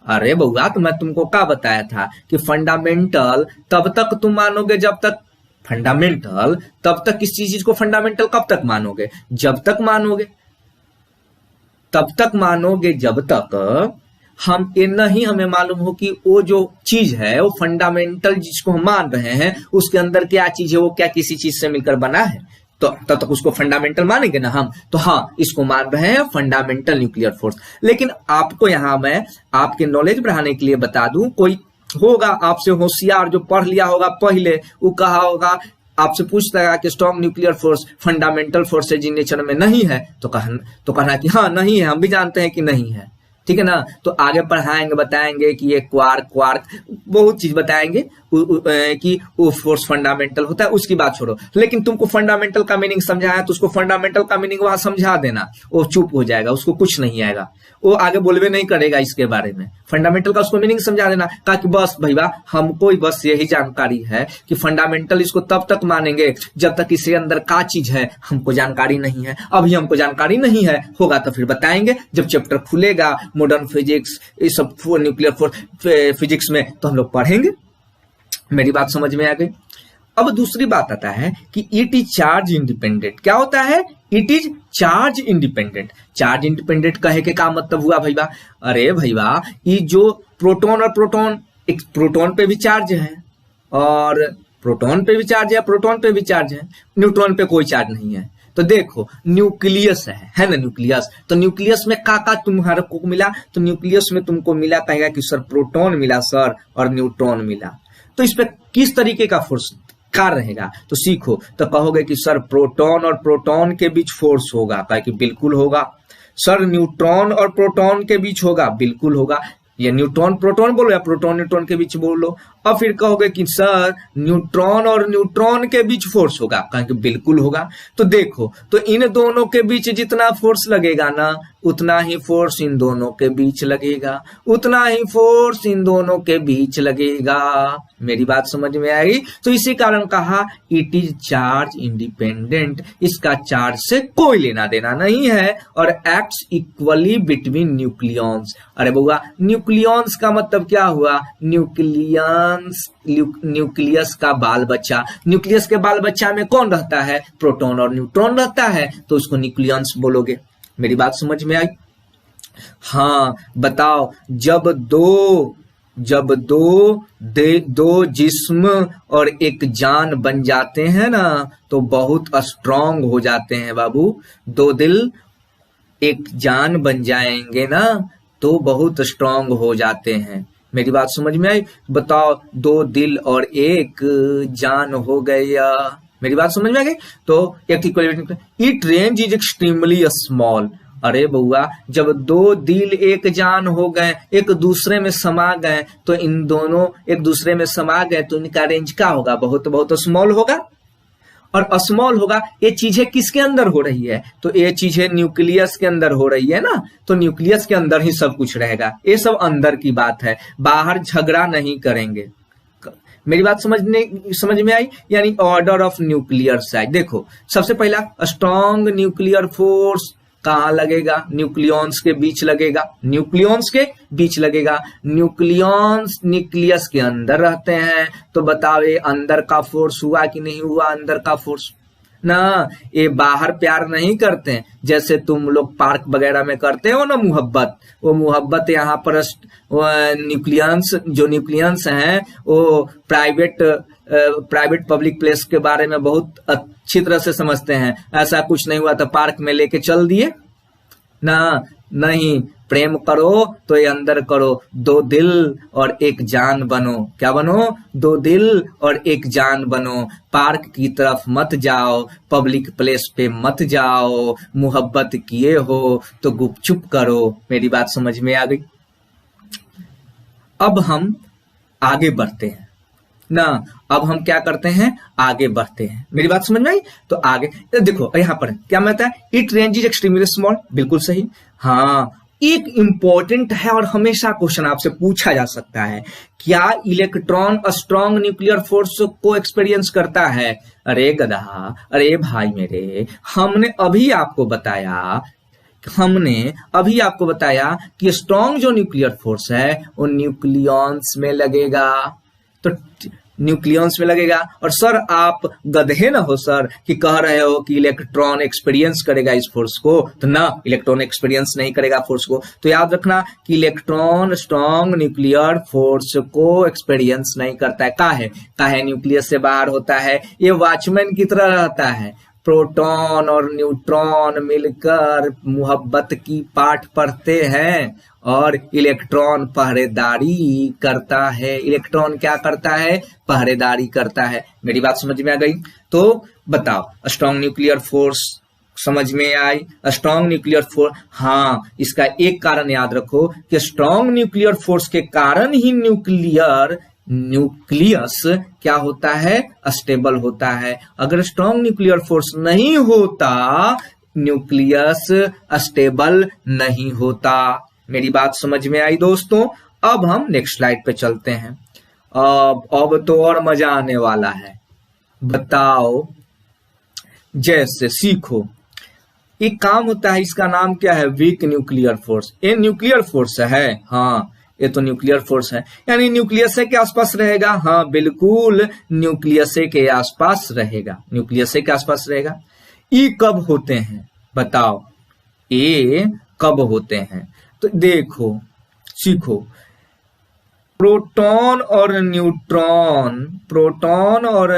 अरे बउआ, तो मैं तुमको क्या बताया था कि फंडामेंटल तब तक तुम मानोगे जब तक फंडामेंटल, तब तक किसी चीज को फंडामेंटल कब तक मानोगे? जब तक मानोगे, तब तक मानोगे जब तक हम ये नहीं हमें मालूम हो कि वो जो चीज है वो फंडामेंटल जिसको हम मान रहे हैं उसके अंदर क्या चीज है, वो क्या किसी चीज से मिलकर बना है, तो तब तक उसको फंडामेंटल मानेंगे ना हम। तो हाँ, इसको मान रहे हैं फंडामेंटल न्यूक्लियर फोर्स। लेकिन आपको यहां मैं आपके नॉलेज बढ़ाने के लिए बता दूं, कोई होगा आपसे होशियार जो पढ़ लिया होगा पहले, वो कहा होगा, आपसे पूछता है कि strong nuclear force fundamental forces in nature में नहीं है, तो कहना कि हाँ नहीं है, हम भी जानते हैं कि नहीं है। ठीक है ना? तो आगे पढ़ाएंगे, बताएंगे कि ये क्वार्क बहुत चीज बताएंगे कि वो फोर्स फंडामेंटल होता है, उसकी बात छोड़ो। लेकिन तुमको फंडामेंटल का मीनिंग समझाया तो उसको फंडामेंटल का मीनिंग वहां समझा देना, वो चुप हो जाएगा, उसको कुछ नहीं आएगा, वो आगे बोलवे नहीं करेगा इसके बारे में। फंडामेंटल का उसको मीनिंग समझा देना, कहा कि बस भैया हमको बस यही जानकारी है कि फंडामेंटल इसको तब तक मानेंगे जब तक इसके अंदर का चीज है हमको जानकारी नहीं है। अभी हमको जानकारी नहीं है, होगा तो फिर बताएंगे जब चैप्टर खुलेगा मॉडर्न फिजिक्स, ये सब न्यूक्लियर फोर्स फिजिक्स में, तो हम लोग पढ़ेंगे। मेरी बात समझ में आ गई? अब दूसरी बात आता है कि इट इज चार्ज इंडिपेंडेंट। क्या होता है? It is charge independent. Charge independent कहे के क्या मतलब हुआ भैया? अरे भैया, ये जो प्रोटॉन और प्रोटॉन, एक प्रोटॉन पे भी चार्ज है और प्रोटॉन पे भी चार्ज है, प्रोटॉन पे भी चार्ज है, न्यूट्रॉन पे कोई चार्ज नहीं है। तो देखो न्यूक्लियस है ना, न्यूक्लियस। तो न्यूक्लियस में का तुम्हारे को मिला? तो न्यूक्लियस में तुमको मिला, कहेगा कि सर प्रोटॉन मिला सर और न्यूट्रॉन मिला। तो इस पे किस तरीके का फोर्स कार्य रहेगा? तो सीखो। तो कहोगे कि सर प्रोटॉन और प्रोटॉन के बीच फोर्स होगा, कहे कि बिल्कुल होगा। सर न्यूट्रॉन और प्रोटॉन के बीच होगा, बिल्कुल होगा। या न्यूट्रॉन प्रोटॉन बोलो या प्रोटॉन न्यूट्रॉन के बीच बोलो। और फिर कहोगे कि सर न्यूट्रॉन और न्यूट्रॉन के बीच फोर्स होगा, कहेंगे बिल्कुल होगा। तो देखो, तो इन दोनों के बीच जितना फोर्स लगेगा ना, उतना ही फोर्स इन दोनों के बीच लगेगा, उतना ही फोर्स इन दोनों के बीच लगेगा। मेरी बात समझ में आई? तो इसी कारण कहा इट इज चार्ज इंडिपेंडेंट। इसका चार्ज से कोई लेना देना नहीं है और एक्ट्स इक्वली बिटवीन न्यूक्लियॉन्स। अरे बउआ, न्यूक्लियॉन्स का मतलब क्या हुआ? न्यूक्लियस का बाल बच्चा। न्यूक्लियस के बाल बच्चा में कौन रहता है? प्रोटॉन और न्यूट्रॉन रहता है, तो उसको न्यूक्लियॉन्स बोलोगे। मेरी बात समझ में आई? हाँ बताओ, जब दो जिस्म और एक जान बन जाते हैं ना, तो बहुत स्ट्रांग हो जाते हैं बाबू। दो दिल एक जान बन जाएंगे ना, तो बहुत स्ट्रांग हो जाते हैं। मेरी बात समझ में आई? बताओ, दो दिल और एक जान हो गया। मेरी बात समझ में आ गई? तो it range is extremely small. अरे बउआ, जब दो दिल एक जान हो गए, एक दूसरे में समा गए, तो इन दोनों एक दूसरे में समा गए तो इनका रेंज क्या होगा? बहुत बहुत स्मॉल होगा। और स्मॉल होगा, ये चीजें किसके अंदर हो रही है? तो ये चीजें न्यूक्लियस के अंदर हो रही है ना, तो न्यूक्लियस के अंदर ही सब कुछ रहेगा। ये सब अंदर की बात है, बाहर झगड़ा नहीं करेंगे। मेरी बात समझ में आई? यानी ऑर्डर ऑफ न्यूक्लियर साइज। देखो, सबसे पहला स्ट्रॉन्ग न्यूक्लियर फोर्स कहाँ लगेगा? न्यूक्लियॉन्स के बीच लगेगा। न्यूक्लियॉन्स के बीच लगेगा। न्यूक्लियॉन्स न्यूक्लियस के अंदर रहते हैं, तो बताओ ये अंदर का फोर्स हुआ कि नहीं हुआ? अंदर का फोर्स ना, ये बाहर प्यार नहीं करते हैं जैसे तुम लोग पार्क वगैरह में करते हो ना मोहब्बत। वो मोहब्बत यहाँ पर न्यूक्लियंस हैं वो प्राइवेट पब्लिक प्लेस के बारे में बहुत अच्छी तरह से समझते हैं। ऐसा कुछ नहीं हुआ तो पार्क में लेके चल दिए ना, नहीं। प्रेम करो तो ये अंदर करो, 2 दिल और 1 जान बनो। क्या बनो? 2 दिल और 1 जान बनो। पार्क की तरफ मत जाओ, पब्लिक प्लेस पे मत जाओ। मोहब्बत किए हो तो गुपचुप करो। मेरी बात समझ में आ गई? अब हम आगे बढ़ते हैं ना, अब हम क्या करते हैं? आगे बढ़ते हैं। मेरी बात समझ में आई? तो आगे देखो यहाँ पर क्या कहता है, it range is extremely small. बिल्कुल सही। हाँ, एक इंपॉर्टेंट है और हमेशा क्वेश्चन आपसे पूछा जा सकता है, क्या इलेक्ट्रॉन स्ट्रॉन्ग न्यूक्लियर फोर्स को एक्सपीरियंस करता है? अरे गधा, अरे भाई मेरे, हमने अभी आपको बताया कि स्ट्रॉन्ग जो न्यूक्लियर फोर्स है वो न्यूक्लियॉन्स में लगेगा। तो न्यूक्लियॉन्स में लगेगा। और सर आप गधे ना हो सर कि कह रहे हो कि इलेक्ट्रॉन एक्सपीरियंस करेगा इस फोर्स को, तो ना, इलेक्ट्रॉन एक्सपीरियंस नहीं करेगा फोर्स को। तो याद रखना कि इलेक्ट्रॉन स्ट्रॉन्ग न्यूक्लियर फोर्स को एक्सपीरियंस नहीं करता है। काहे न्यूक्लियस से बाहर होता है, ये वॉचमैन की तरह रहता है। प्रोटॉन और न्यूट्रॉन मिलकर मोहब्बत की पाठ पढ़ते हैं और इलेक्ट्रॉन पहरेदारी करता है। इलेक्ट्रॉन क्या करता है? पहरेदारी करता है। मेरी बात समझ में आ गई? तो बताओ, स्ट्रॉन्ग न्यूक्लियर फोर्स समझ में आई? स्ट्रॉन्ग न्यूक्लियर फोर्स, हाँ, इसका एक कारण याद रखो कि स्ट्रॉन्ग न्यूक्लियर फोर्स के कारण ही न्यूक्लियस क्या होता है? स्टेबल होता है। अगर स्ट्रॉन्ग न्यूक्लियर फोर्स नहीं होता, न्यूक्लियस स्टेबल नहीं होता। मेरी बात समझ में आई दोस्तों? अब हम नेक्स्ट स्लाइड पे चलते हैं। अब तो और मजा आने वाला है। बताओ, जैसे सीखो, एक काम होता है, इसका नाम क्या है? Weak nuclear force. ये न्यूक्लियर फोर्स है, हाँ, ये तो न्यूक्लियर फोर्स है, यानी न्यूक्लियस के आसपास रहेगा। हाँ बिल्कुल, न्यूक्लियस के आसपास रहेगा, न्यूक्लियस के आसपास रहेगा। ई कब होते हैं? बताओ, ए कब होते हैं? तो देखो, सीखो, प्रोटॉन और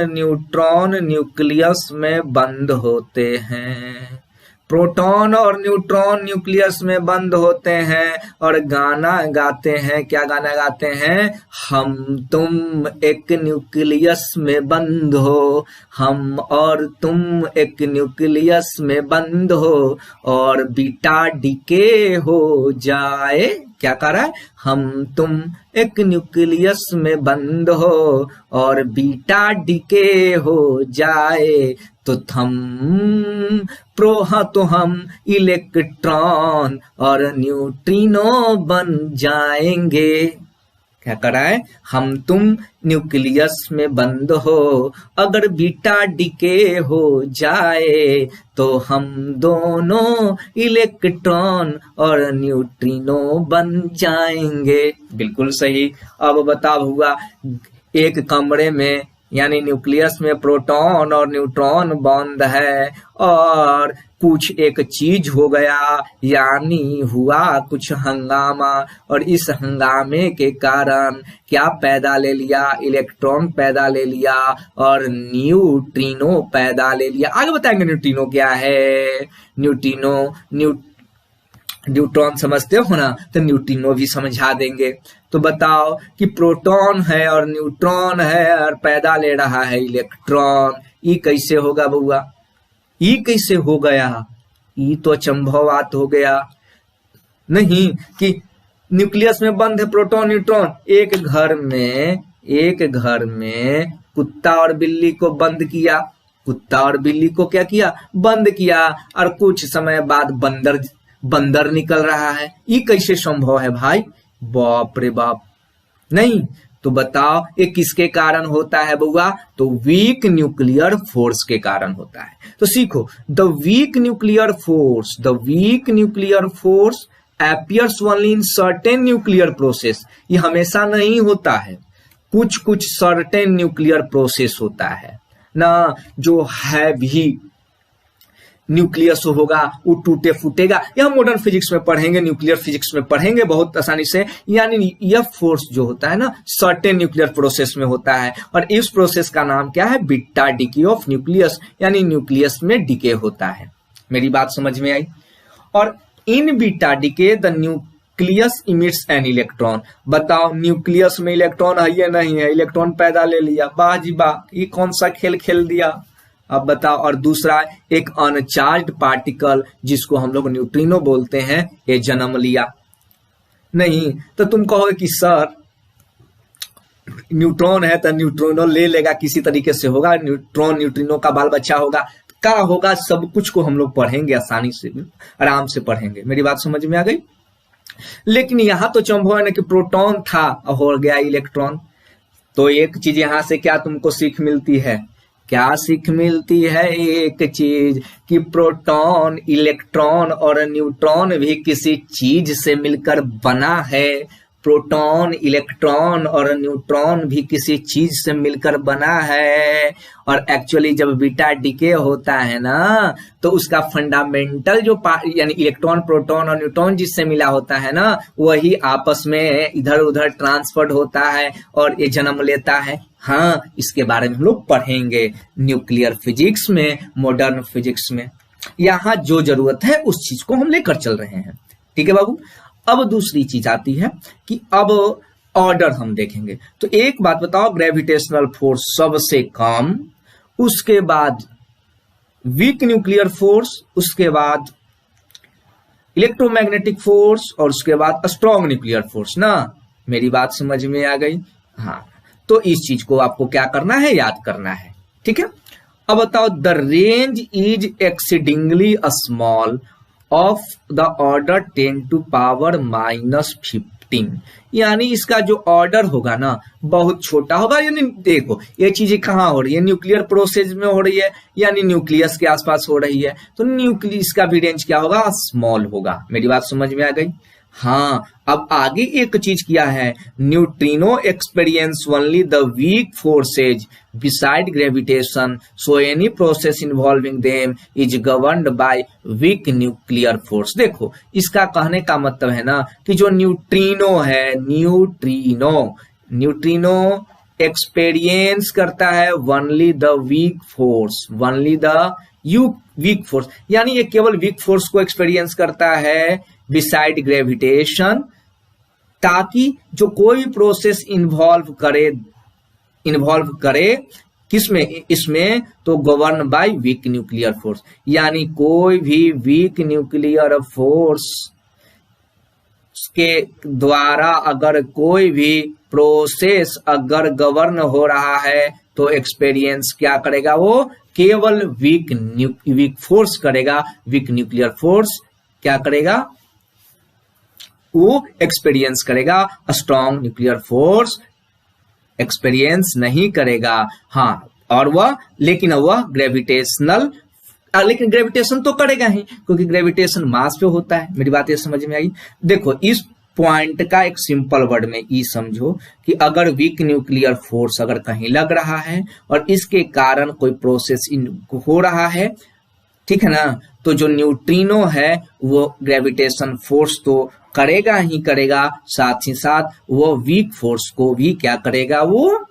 न्यूट्रॉन न्यूक्लियस में बंद होते हैं। प्रोटॉन और न्यूट्रॉन न्यूक्लियस में बंद होते हैं और गाना गाते हैं। क्या गाना गाते हैं? हम तुम एक न्यूक्लियस में बंद हो, हम और तुम एक न्यूक्लियस में बंद हो और बीटा डीके हो जाए। क्या कर रहा है? हम तुम एक न्यूक्लियस में बंद हो और बीटा डीके हो जाए तो हम इलेक्ट्रॉन और न्यूट्रिनो बन जाएंगे। क्या कर रहा है? हम तुम न्यूक्लियस में बंद हो, अगर बीटा डीके हो जाए तो हम दोनों इलेक्ट्रॉन और न्यूट्रिनो बन जाएंगे। बिल्कुल सही। अब बताओ हुआ, एक कमरे में यानी न्यूक्लियस में प्रोटॉन और न्यूट्रॉन बंद है और कुछ एक चीज हो गया, यानी हुआ कुछ हंगामा, और इस हंगामे के कारण क्या पैदा ले लिया? इलेक्ट्रॉन पैदा ले लिया और न्यूट्रिनो पैदा ले लिया। आगे बताएंगे न्यूट्रिनो क्या है। न्यूट्रॉन समझते हो ना, तो न्यूट्रिनो भी समझा देंगे। तो बताओ कि प्रोटॉन है और न्यूट्रॉन है और पैदा ले रहा है इलेक्ट्रॉन। ये कैसे होगा बउआ? ये कैसे हो गया? ये तो अचंभवात हो गया। नहीं कि न्यूक्लियस में बंद है प्रोटॉन न्यूट्रॉन, एक घर में कुत्ता और बिल्ली को बंद किया, कुत्ता और बिल्ली को क्या किया? बंद किया, और कुछ समय बाद बंदर निकल रहा है। ये कैसे संभव है भाई? बाप रे बाप। नहीं तो बताओ ये किसके कारण होता है बउआ? तो वीक न्यूक्लियर फोर्स के कारण होता है। तो सीखो, the weak nuclear force appears only in certain nuclear process. ये हमेशा नहीं होता है, कुछ सर्टेन न्यूक्लियर प्रोसेस होता है ना, जो हैवी न्यूक्लियस होगा वो टूटे फूटेगा। यह मॉडर्न फिजिक्स में पढ़ेंगे, न्यूक्लियर फिजिक्स में पढ़ेंगे बहुत आसानी से। यानी यह फोर्स जो होता है ना सर्टेन न्यूक्लियर प्रोसेस में होता है, और इस प्रोसेस का नाम क्या है? बीटा डिके ऑफ न्यूक्लियस, यानी न्यूक्लियस में डिके होता है। मेरी बात समझ में आई? और in beta decay the nucleus emits an electron. बताओ न्यूक्लियस में इलेक्ट्रॉन है या नहीं है? इलेक्ट्रॉन पैदा ले लिया, वाह जी वाह, ये कौन सा खेल खेल दिया? अब बताओ। और दूसरा एक अनचार्ज्ड पार्टिकल जिसको हम लोग न्यूट्रिनो बोलते हैं, ये जन्म लिया। नहीं तो तुम कहोगे कि सर न्यूट्रॉन है तो न्यूट्रिनो ले लेगा, किसी तरीके से होगा, न्यूट्रॉन न्यूट्रिनो का बाल बच्चा होगा, क्या होगा? सब कुछ को हम लोग पढ़ेंगे, आसानी से आराम से पढ़ेंगे। मेरी बात समझ में आ गई? लेकिन यहां तो संभव है ना कि प्रोटॉन था हो गया इलेक्ट्रॉन। तो एक चीज यहां से क्या तुमको सीख मिलती है? क्या सीख मिलती है? एक चीज कि प्रोटॉन, इलेक्ट्रॉन और न्यूट्रॉन भी किसी चीज से मिलकर बना है। प्रोटॉन, इलेक्ट्रॉन और न्यूट्रॉन भी किसी चीज से मिलकर बना है। और एक्चुअली जब बीटा डिके होता है ना तो उसका फंडामेंटल जो यानी इलेक्ट्रॉन, प्रोटॉन और न्यूट्रॉन जिससे मिला होता है ना, वही आपस में इधर उधर ट्रांसफर्ड होता है और ये जन्म लेता है। हाँ, इसके बारे में हम लोग पढ़ेंगे न्यूक्लियर फिजिक्स में, मॉडर्न फिजिक्स में। यहाँ जो जरूरत है उस चीज को हम लेकर चल रहे हैं। ठीक है बाबू। अब दूसरी चीज आती है कि अब ऑर्डर हम देखेंगे। तो एक बात बताओ, ग्रेविटेशनल फोर्स सबसे कम, उसके बाद वीक न्यूक्लियर फोर्स, उसके बाद इलेक्ट्रोमैग्नेटिक फोर्स और उसके बाद स्ट्रॉन्ग न्यूक्लियर फोर्स ना। मेरी बात समझ में आ गई? हाँ, तो इस चीज को आपको क्या करना है? याद करना है। ठीक है। अब बताओ, the range is exceedingly small of the order 10 to power -15, यानी इसका जो ऑर्डर होगा ना बहुत छोटा होगा। यानी देखो ये चीजें कहाँ हो रही है? न्यूक्लियर प्रोसेस में हो रही है, यानी न्यूक्लियस के आसपास हो रही है, तो न्यूक्लियस का भी रेंज क्या होगा? स्मॉल होगा। मेरी बात समझ में आ गई? हाँ, अब आगे एक चीज किया है, neutrino experience only the week forces beside gravitation, so any process involving them is governed by weak nuclear force. देखो इसका कहने का मतलब है ना कि जो न्यूट्रिनो है, न्यूट्रिनो एक्सपीरियंस करता है only the weak force, only the weak force, यानी ये केवल वीक फोर्स को एक्सपीरियंस करता है बिसाइड ग्रेविटेशन, ताकि जो कोई प्रोसेस इन्वॉल्व करे किसमें? इसमें, तो govern by weak nuclear force, यानी कोई भी वीक न्यूक्लियर फोर्स के द्वारा अगर कोई भी प्रोसेस अगर गवर्न हो रहा है तो एक्सपीरियंस क्या करेगा? वो केवल वीक फोर्स करेगा। वीक न्यूक्लियर फोर्स क्या करेगा? वो एक्सपीरियंस करेगा। स्ट्रॉन्ग न्यूक्लियर फोर्स एक्सपीरियंस नहीं करेगा। हाँ, और वह लेकिन ग्रेविटेशन तो करेगा ही, क्योंकि ग्रेविटेशन मास पे होता है। मेरी बात ये समझ में आई? देखो इस पॉइंट का एक सिंपल वर्ड में ये समझो कि अगर वीक न्यूक्लियर फोर्स अगर कहीं लग रहा है और इसके कारण कोई प्रोसेस हो रहा है, ठीक है ना, तो जो न्यूट्रिनो है वो ग्रेविटेशन फोर्स तो करेगा ही करेगा, साथ ही साथ वो वीक फोर्स को भी क्या करेगा? वो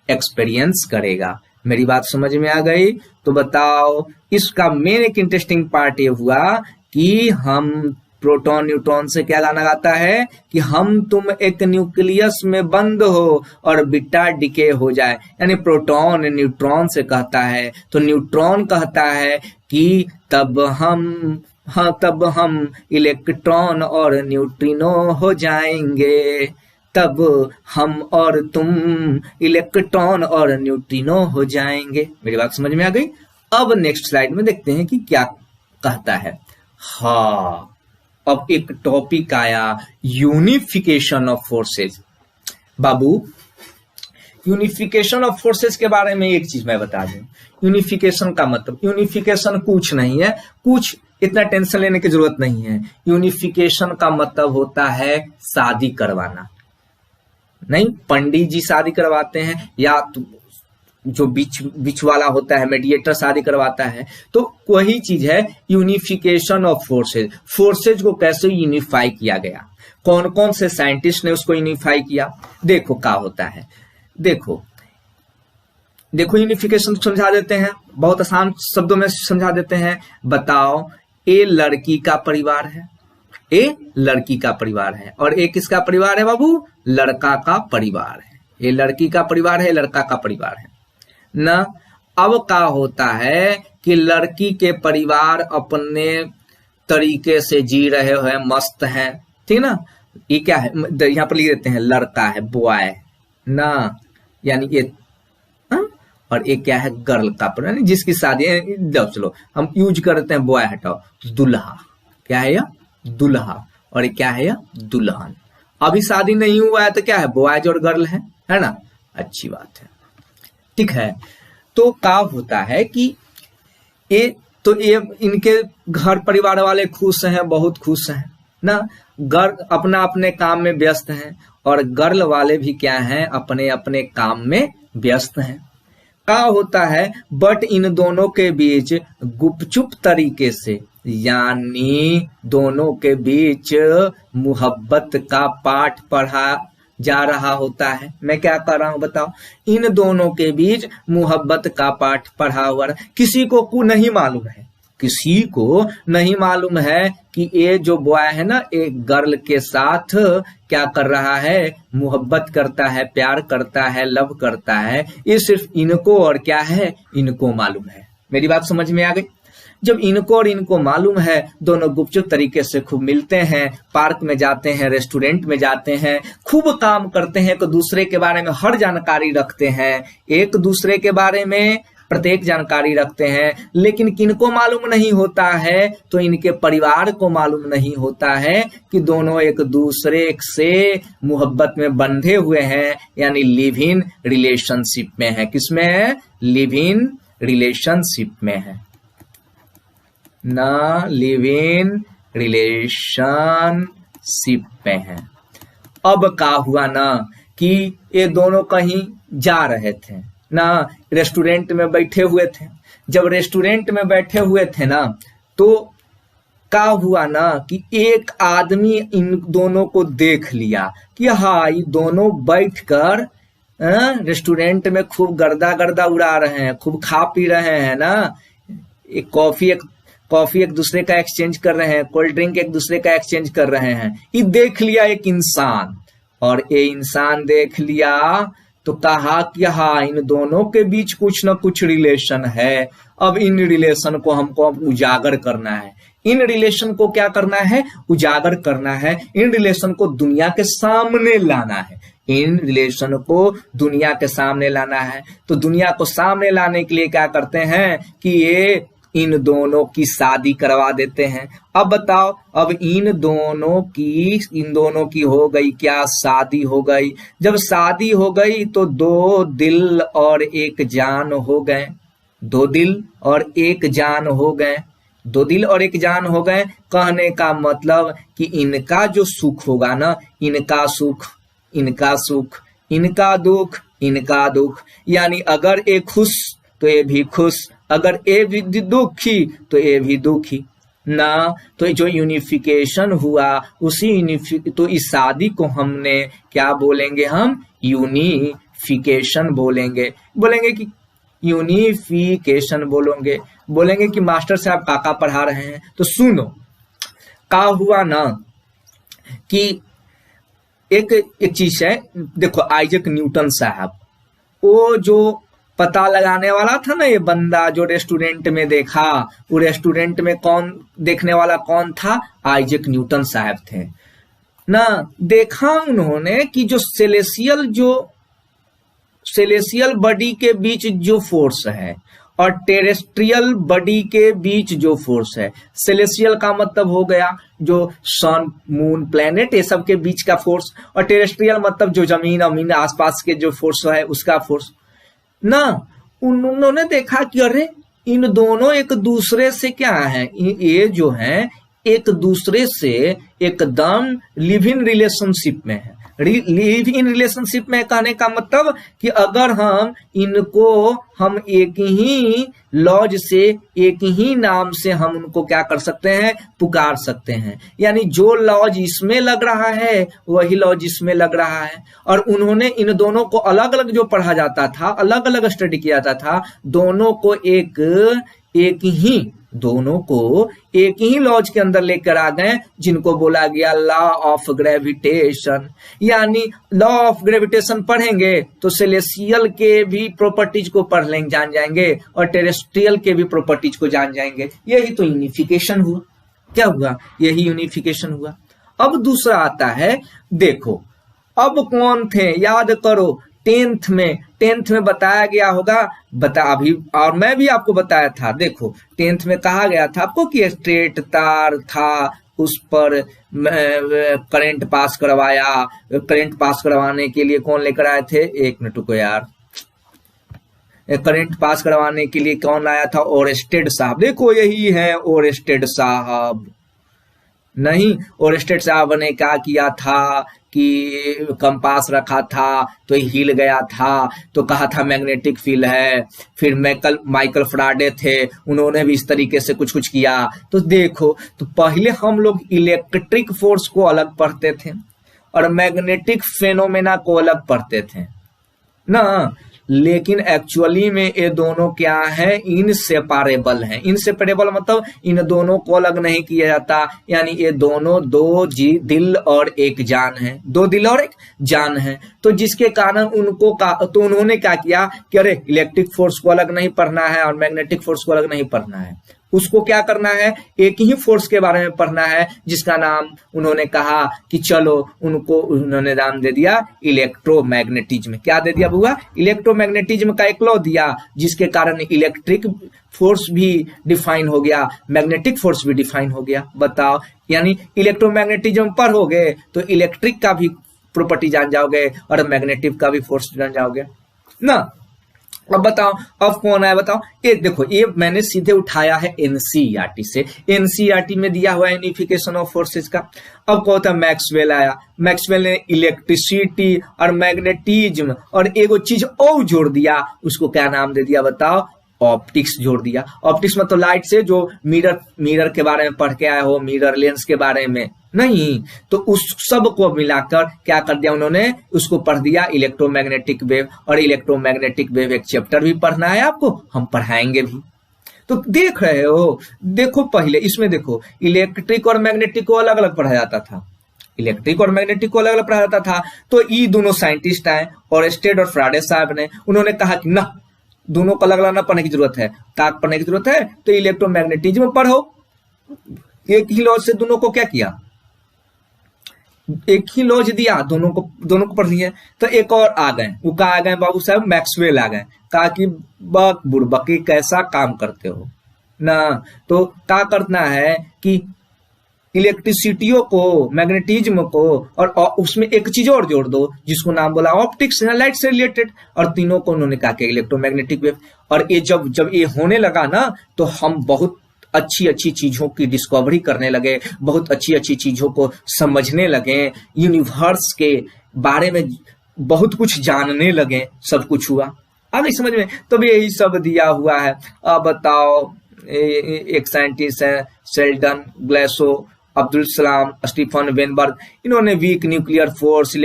एक्सपीरियंस करेगा। मेरी बात समझ में आ गई? तो बताओ, इसका मेन एक इंटरेस्टिंग पार्ट ये हुआ कि हम प्रोटॉन न्यूट्रॉन से क्या गाना गाता है कि हम तुम एक न्यूक्लियस में बंद हो और बीटा डिके हो जाए, यानी प्रोटॉन न्यूट्रॉन से कहता है, तो न्यूट्रॉन कहता है कि तब हम इलेक्ट्रॉन और न्यूट्रिनो हो जाएंगे, तब हम और तुम इलेक्ट्रॉन और न्यूट्रिनो हो जाएंगे। मेरी बात समझ में आ गई? अब नेक्स्ट स्लाइड में देखते हैं कि क्या कहता है। हाँ, अब एक टॉपिक आया, unification of forces. Babu, unification of forces के बारे में एक चीज मैं बता दूं। यूनिफिकेशन का मतलब, यूनिफिकेशन कुछ नहीं है, कुछ इतना टेंशन लेने की जरूरत नहीं है। यूनिफिकेशन का मतलब होता है शादी करवाना। नहीं, पंडित जी शादी करवाते हैं या जो बीच वाला होता है, मेडिएटर शादी करवाता है। तो वही चीज है यूनिफिकेशन ऑफ फोर्सेज। फोर्सेज को कैसे यूनिफाई किया गया, कौन कौन से साइंटिस्ट ने उसको यूनिफाई किया। देखो क्या होता है, देखो यूनिफिकेशन समझा देते हैं, बहुत आसान शब्दों में समझा देते हैं। बताओ, ए लड़की का परिवार है, ए लड़की का परिवार है, और ए किसका परिवार है बाबू, लड़का का परिवार है। ये लड़की का परिवार है, लड़का का परिवार है ना। अब क्या होता है कि लड़की के परिवार अपने तरीके से जी रहे हैं, मस्त हैं, ठीक ना। ये क्या है, यहाँ पर लिख देते हैं लड़का है, बॉय ना, यानी ये और एक क्या है, गर्ल का परिवार, जिसकी शादी है। चलो हम यूज करते हैं बॉय, हटाओ, दुल्हा। क्या है यह, दुल्हा, और ये क्या है यह, दुल्हन। अभी शादी नहीं हुआ है तो क्या है, बॉयज और गर्ल है ना। अच्छी बात है, ठीक है। तो क्या होता है कि ये इनके घर परिवार वाले खुश हैं, बहुत खुश हैं ना। गर्ल अपना अपने काम में व्यस्त हैं, और गर्ल वाले भी क्या हैं, अपने अपने काम में व्यस्त हैं। क्या होता है, बट इन दोनों के बीच गुपचुप तरीके से, यानी दोनों के बीच मोहब्बत का पाठ पढ़ा जा रहा होता है। मैं क्या कर रहा हूं बताओ, इन दोनों के बीच मोहब्बत का पाठ पढ़ा हुआ है। किसी को नहीं मालूम है, किसी को नहीं मालूम है कि ये जो बॉय है ना, एक गर्ल के साथ क्या कर रहा है, मोहब्बत करता है, प्यार करता है, लव करता है। ये सिर्फ इनको और क्या है, इनको मालूम है। मेरी बात समझ में आ गई। जब इनको और इनको मालूम है, दोनों गुपचुप तरीके से खूब मिलते हैं, पार्क में जाते हैं, रेस्टोरेंट में जाते हैं, खूब काम करते हैं, एक दूसरे के बारे में हर जानकारी रखते हैं, एक दूसरे के बारे में प्रत्येक जानकारी रखते हैं। लेकिन किनको मालूम नहीं होता है, तो इनके परिवार को मालूम नहीं होता है कि दोनों एक दूसरे से मोहब्बत में बंधे हुए हैं, यानी लिव इन रिलेशनशिप में है। किसमें है, लिव इन रिलेशनशिप में है ना, लिव इन रिलेशनशिप में है। अब क्या हुआ ना कि ये दोनों कहीं जा रहे थे ना, रेस्टोरेंट में बैठे हुए थे। जब रेस्टोरेंट में बैठे हुए थे ना, तो क्या हुआ ना कि एक आदमी इन दोनों को देख लिया कि हाँ, ये दोनों बैठकर रेस्टोरेंट में खूब गर्दा उड़ा रहे हैं, खूब खा पी रहे हैं ना। एक कॉफी एक दूसरे का एक्सचेंज कर रहे हैं, कोल्ड ड्रिंक एक दूसरे का एक्सचेंज कर रहे हैं। ये देख लिया एक इंसान, और ये इंसान देख लिया तो कहा कि हाँ, इन दोनों के बीच कुछ न कुछ रिलेशन है। अब इन रिलेशन को हमको उजागर करना है। इन रिलेशन को क्या करना है, उजागर करना है। इन रिलेशन को दुनिया के सामने लाना है। इन रिलेशन को दुनिया के सामने लाना है। तो दुनिया को सामने लाने के लिए क्या करते हैं कि ये इन दोनों की शादी करवा देते हैं। अब बताओ, अब इन दोनों की हो गई क्या, शादी हो गई। जब शादी हो गई तो दो दिल और एक जान हो गए। दो दिल और एक जान हो गए। दो दिल और एक जान हो गए। कहने का मतलब कि इनका जो सुख होगा ना, इनका सुख, इनका सुख, इनका दुख, इनका दुख। यानी अगर ये खुश तो ये भी खुश, अगर ये भी दुखी तो ये भी दुखी ना। तो जो यूनिफिकेशन हुआ, तो इस शादी को हमने क्या बोलेंगे, हम यूनिफिकेशन बोलेंगे। बोलेंगे कि यूनिफिकेशन बोलेंगे कि मास्टर साहब काका पढ़ा रहे हैं। तो सुनो, क्या हुआ ना कि एक चीज है, देखो आइजैक न्यूटन साहब, वो जो पता लगाने वाला था ना, ये बंदा जो रेस्टोरेंट में देखा, वो रेस्टोरेंट में देखने वाला कौन था, आइजैक न्यूटन साहब थे ना। देखा उन्होंने कि जो सेलेसियल बॉडी के बीच जो फोर्स है और टेरेस्ट्रियल बॉडी के बीच जो फोर्स है, सेलेसियल का मतलब हो गया जो सन, मून, प्लेनेट, ये सब के बीच का फोर्स, और टेरेस्ट्रियल मतलब जो जमीन आसपास के जो फोर्स है उसका फोर्स ना। उन्होंने देखा कि अरे इन दोनों एक दूसरे से क्या है, ये जो है एक दूसरे से एकदम लिव इन रिलेशनशिप में है। लिव इन रिलेशनशिप में कहने का मतलब कि अगर हम एक ही लॉज से, एक ही नाम से हम उनको क्या कर सकते हैं, पुकार सकते हैं। यानी जो लॉज इसमें लग रहा है वही लॉज इसमें लग रहा है। और उन्होंने इन दोनों को अलग अलग जो पढ़ा जाता था, अलग अलग स्टडी किया जाता था, दोनों को एक ही लॉज के अंदर लेकर आ गए, जिनको बोला गया लॉ ऑफ ग्रेविटेशन। यानी लॉ ऑफ ग्रेविटेशन पढ़ेंगे तो सेलेसियल के भी प्रॉपर्टीज को पढ़ लेंगे, जान जाएंगे, और टेरेस्ट्रियल के भी प्रॉपर्टीज को जान जाएंगे। यही तो यूनिफिकेशन हुआ। क्या हुआ? यही यूनिफिकेशन हुआ। अब दूसरा आता है, देखो अब कौन थे, याद करो, टेंथ में बताया गया होगा, अभी और मैं भी आपको बताया था। देखो टेंथ में कहा गया था आपको कि स्ट्रेट तार था, उस पर करंट पास करवाया। करंट पास करवाने के लिए कौन लेकर आए थे? एक मिनट को यार, करंट पास करवाने के लिए कौन आया था? ओरेस्टेड साहब। देखो यही है ओरेस्टेड साहब। नहीं, ओरेस्टेड साहब ने क्या किया था कि कंपास रखा था तो हिल गया था, तो कहा था मैग्नेटिक फील्ड है। फिर माइकल फैराडे थे, उन्होंने भी इस तरीके से कुछ किया। तो देखो, तो पहले हम लोग इलेक्ट्रिक फोर्स को अलग पढ़ते थे और मैग्नेटिक फेनोमेना को अलग पढ़ते थे ना, लेकिन एक्चुअली में ये दोनों क्या है, इनसेपरेबल हैं। इनसेपरेबल मतलब इन दोनों को अलग नहीं किया जाता। यानी ये दोनों दो दिल और एक जान है, दो दिल और एक जान है। तो जिसके कारण तो उन्होंने क्या किया कि अरे इलेक्ट्रिक फोर्स को अलग नहीं पढ़ना है और मैग्नेटिक फोर्स को अलग नहीं पढ़ना है, उसको क्या करना है, एक ही फोर्स के बारे में पढ़ना है, जिसका नाम उन्होंने कहा कि चलो उन्होंने नाम दे दिया इलेक्ट्रोमैग्नेटिज्म। क्या दे दिया बुआ? इलेक्ट्रोमैग्नेटिज्म का एक लॉ दिया, जिसके कारण इलेक्ट्रिक फोर्स भी डिफाइन हो गया, मैग्नेटिक फोर्स भी डिफाइन हो गया। बताओ, यानी इलेक्ट्रोमैग्नेटिज्म पढ़ोगे तो इलेक्ट्रिक का भी प्रॉपर्टी जान जाओगे और मैग्नेटिक का भी फोर्स जान जाओगे ना। अब बताओ, अब कौन आया बताओ? ये देखो, ये मैंने सीधे उठाया है एनसीईआरटी से। एनसीईआरटी में दिया हुआ है यूनिफिकेशन ऑफ फोर्सेस का। अब कौन था? मैक्सवेल आया। मैक्सवेल ने इलेक्ट्रिसिटी और मैग्नेटिज्म और एगो चीज और जोड़ दिया, उसको क्या नाम दे दिया बताओ? ऑप्टिक्स जोड़ दिया। ऑप्टिक्स मतलब लाइट से, जो मिरर के बारे में पढ़ के आए हो, मिरर लेंस के बारे में नहीं, तो उस सब को मिलाकर क्या कर दिया उन्होंने, उसको पढ़ दिया इलेक्ट्रोमैग्नेटिक वेव। और इलेक्ट्रोमैग्नेटिक वेव एक चैप्टर भी पढ़ना है आपको, हम पढ़ाएंगे भी। तो देख रहे हो, देखो पहले इसमें देखो, इलेक्ट्रिक और मैग्नेटिक को अलग अलग पढ़ा जाता था, इलेक्ट्रिक और मैग्नेटिक को अलग अलग पढ़ा जाता था। तो ये दोनों साइंटिस्ट आए, ओरेस्टेड और फैराडे साहब ने, उन्होंने कहा कि ना, दोनों को अलग अलग ना पढ़ने की जरूरत है, ताक पढ़ने की जरूरत है तो इलेक्ट्रोमैग्नेटिज्म पढ़ो। एक ही लॉज से दोनों को क्या किया, एक ही लॉज दिया, दोनों को पढ़ लिया। तो एक और आ गए, वो कहा आ गए बाबू साहब, मैक्सवेल आ गए। कहा कि बुड़बकी कैसा काम करते हो ना, तो क्या करना है कि इलेक्ट्रिसिटियों को, मैग्नेटिज्म को, और उसमें एक चीज और जोड़ दो, जिसको नाम बोला ऑप्टिक्स, लाइट से रिलेटेड। और तीनों को उन्होंने कहा कि इलेक्ट्रोमैग्नेटिक वेव। और ये जब ये होने लगा ना, तो हम बहुत अच्छी अच्छी चीजों की डिस्कवरी करने लगे, बहुत अच्छी अच्छी चीजों को समझने लगे, यूनिवर्स के बारे में बहुत कुछ जानने लगे, सब कुछ हुआ। आगे समझ में? तो यही सब दिया हुआ है। अब बताओ, एक साइंटिस्ट है Sheldon ग्लासो, Abdul Salam, Stephen Weinberg, इन्होंने वीक न्यूक्लियर फोर्स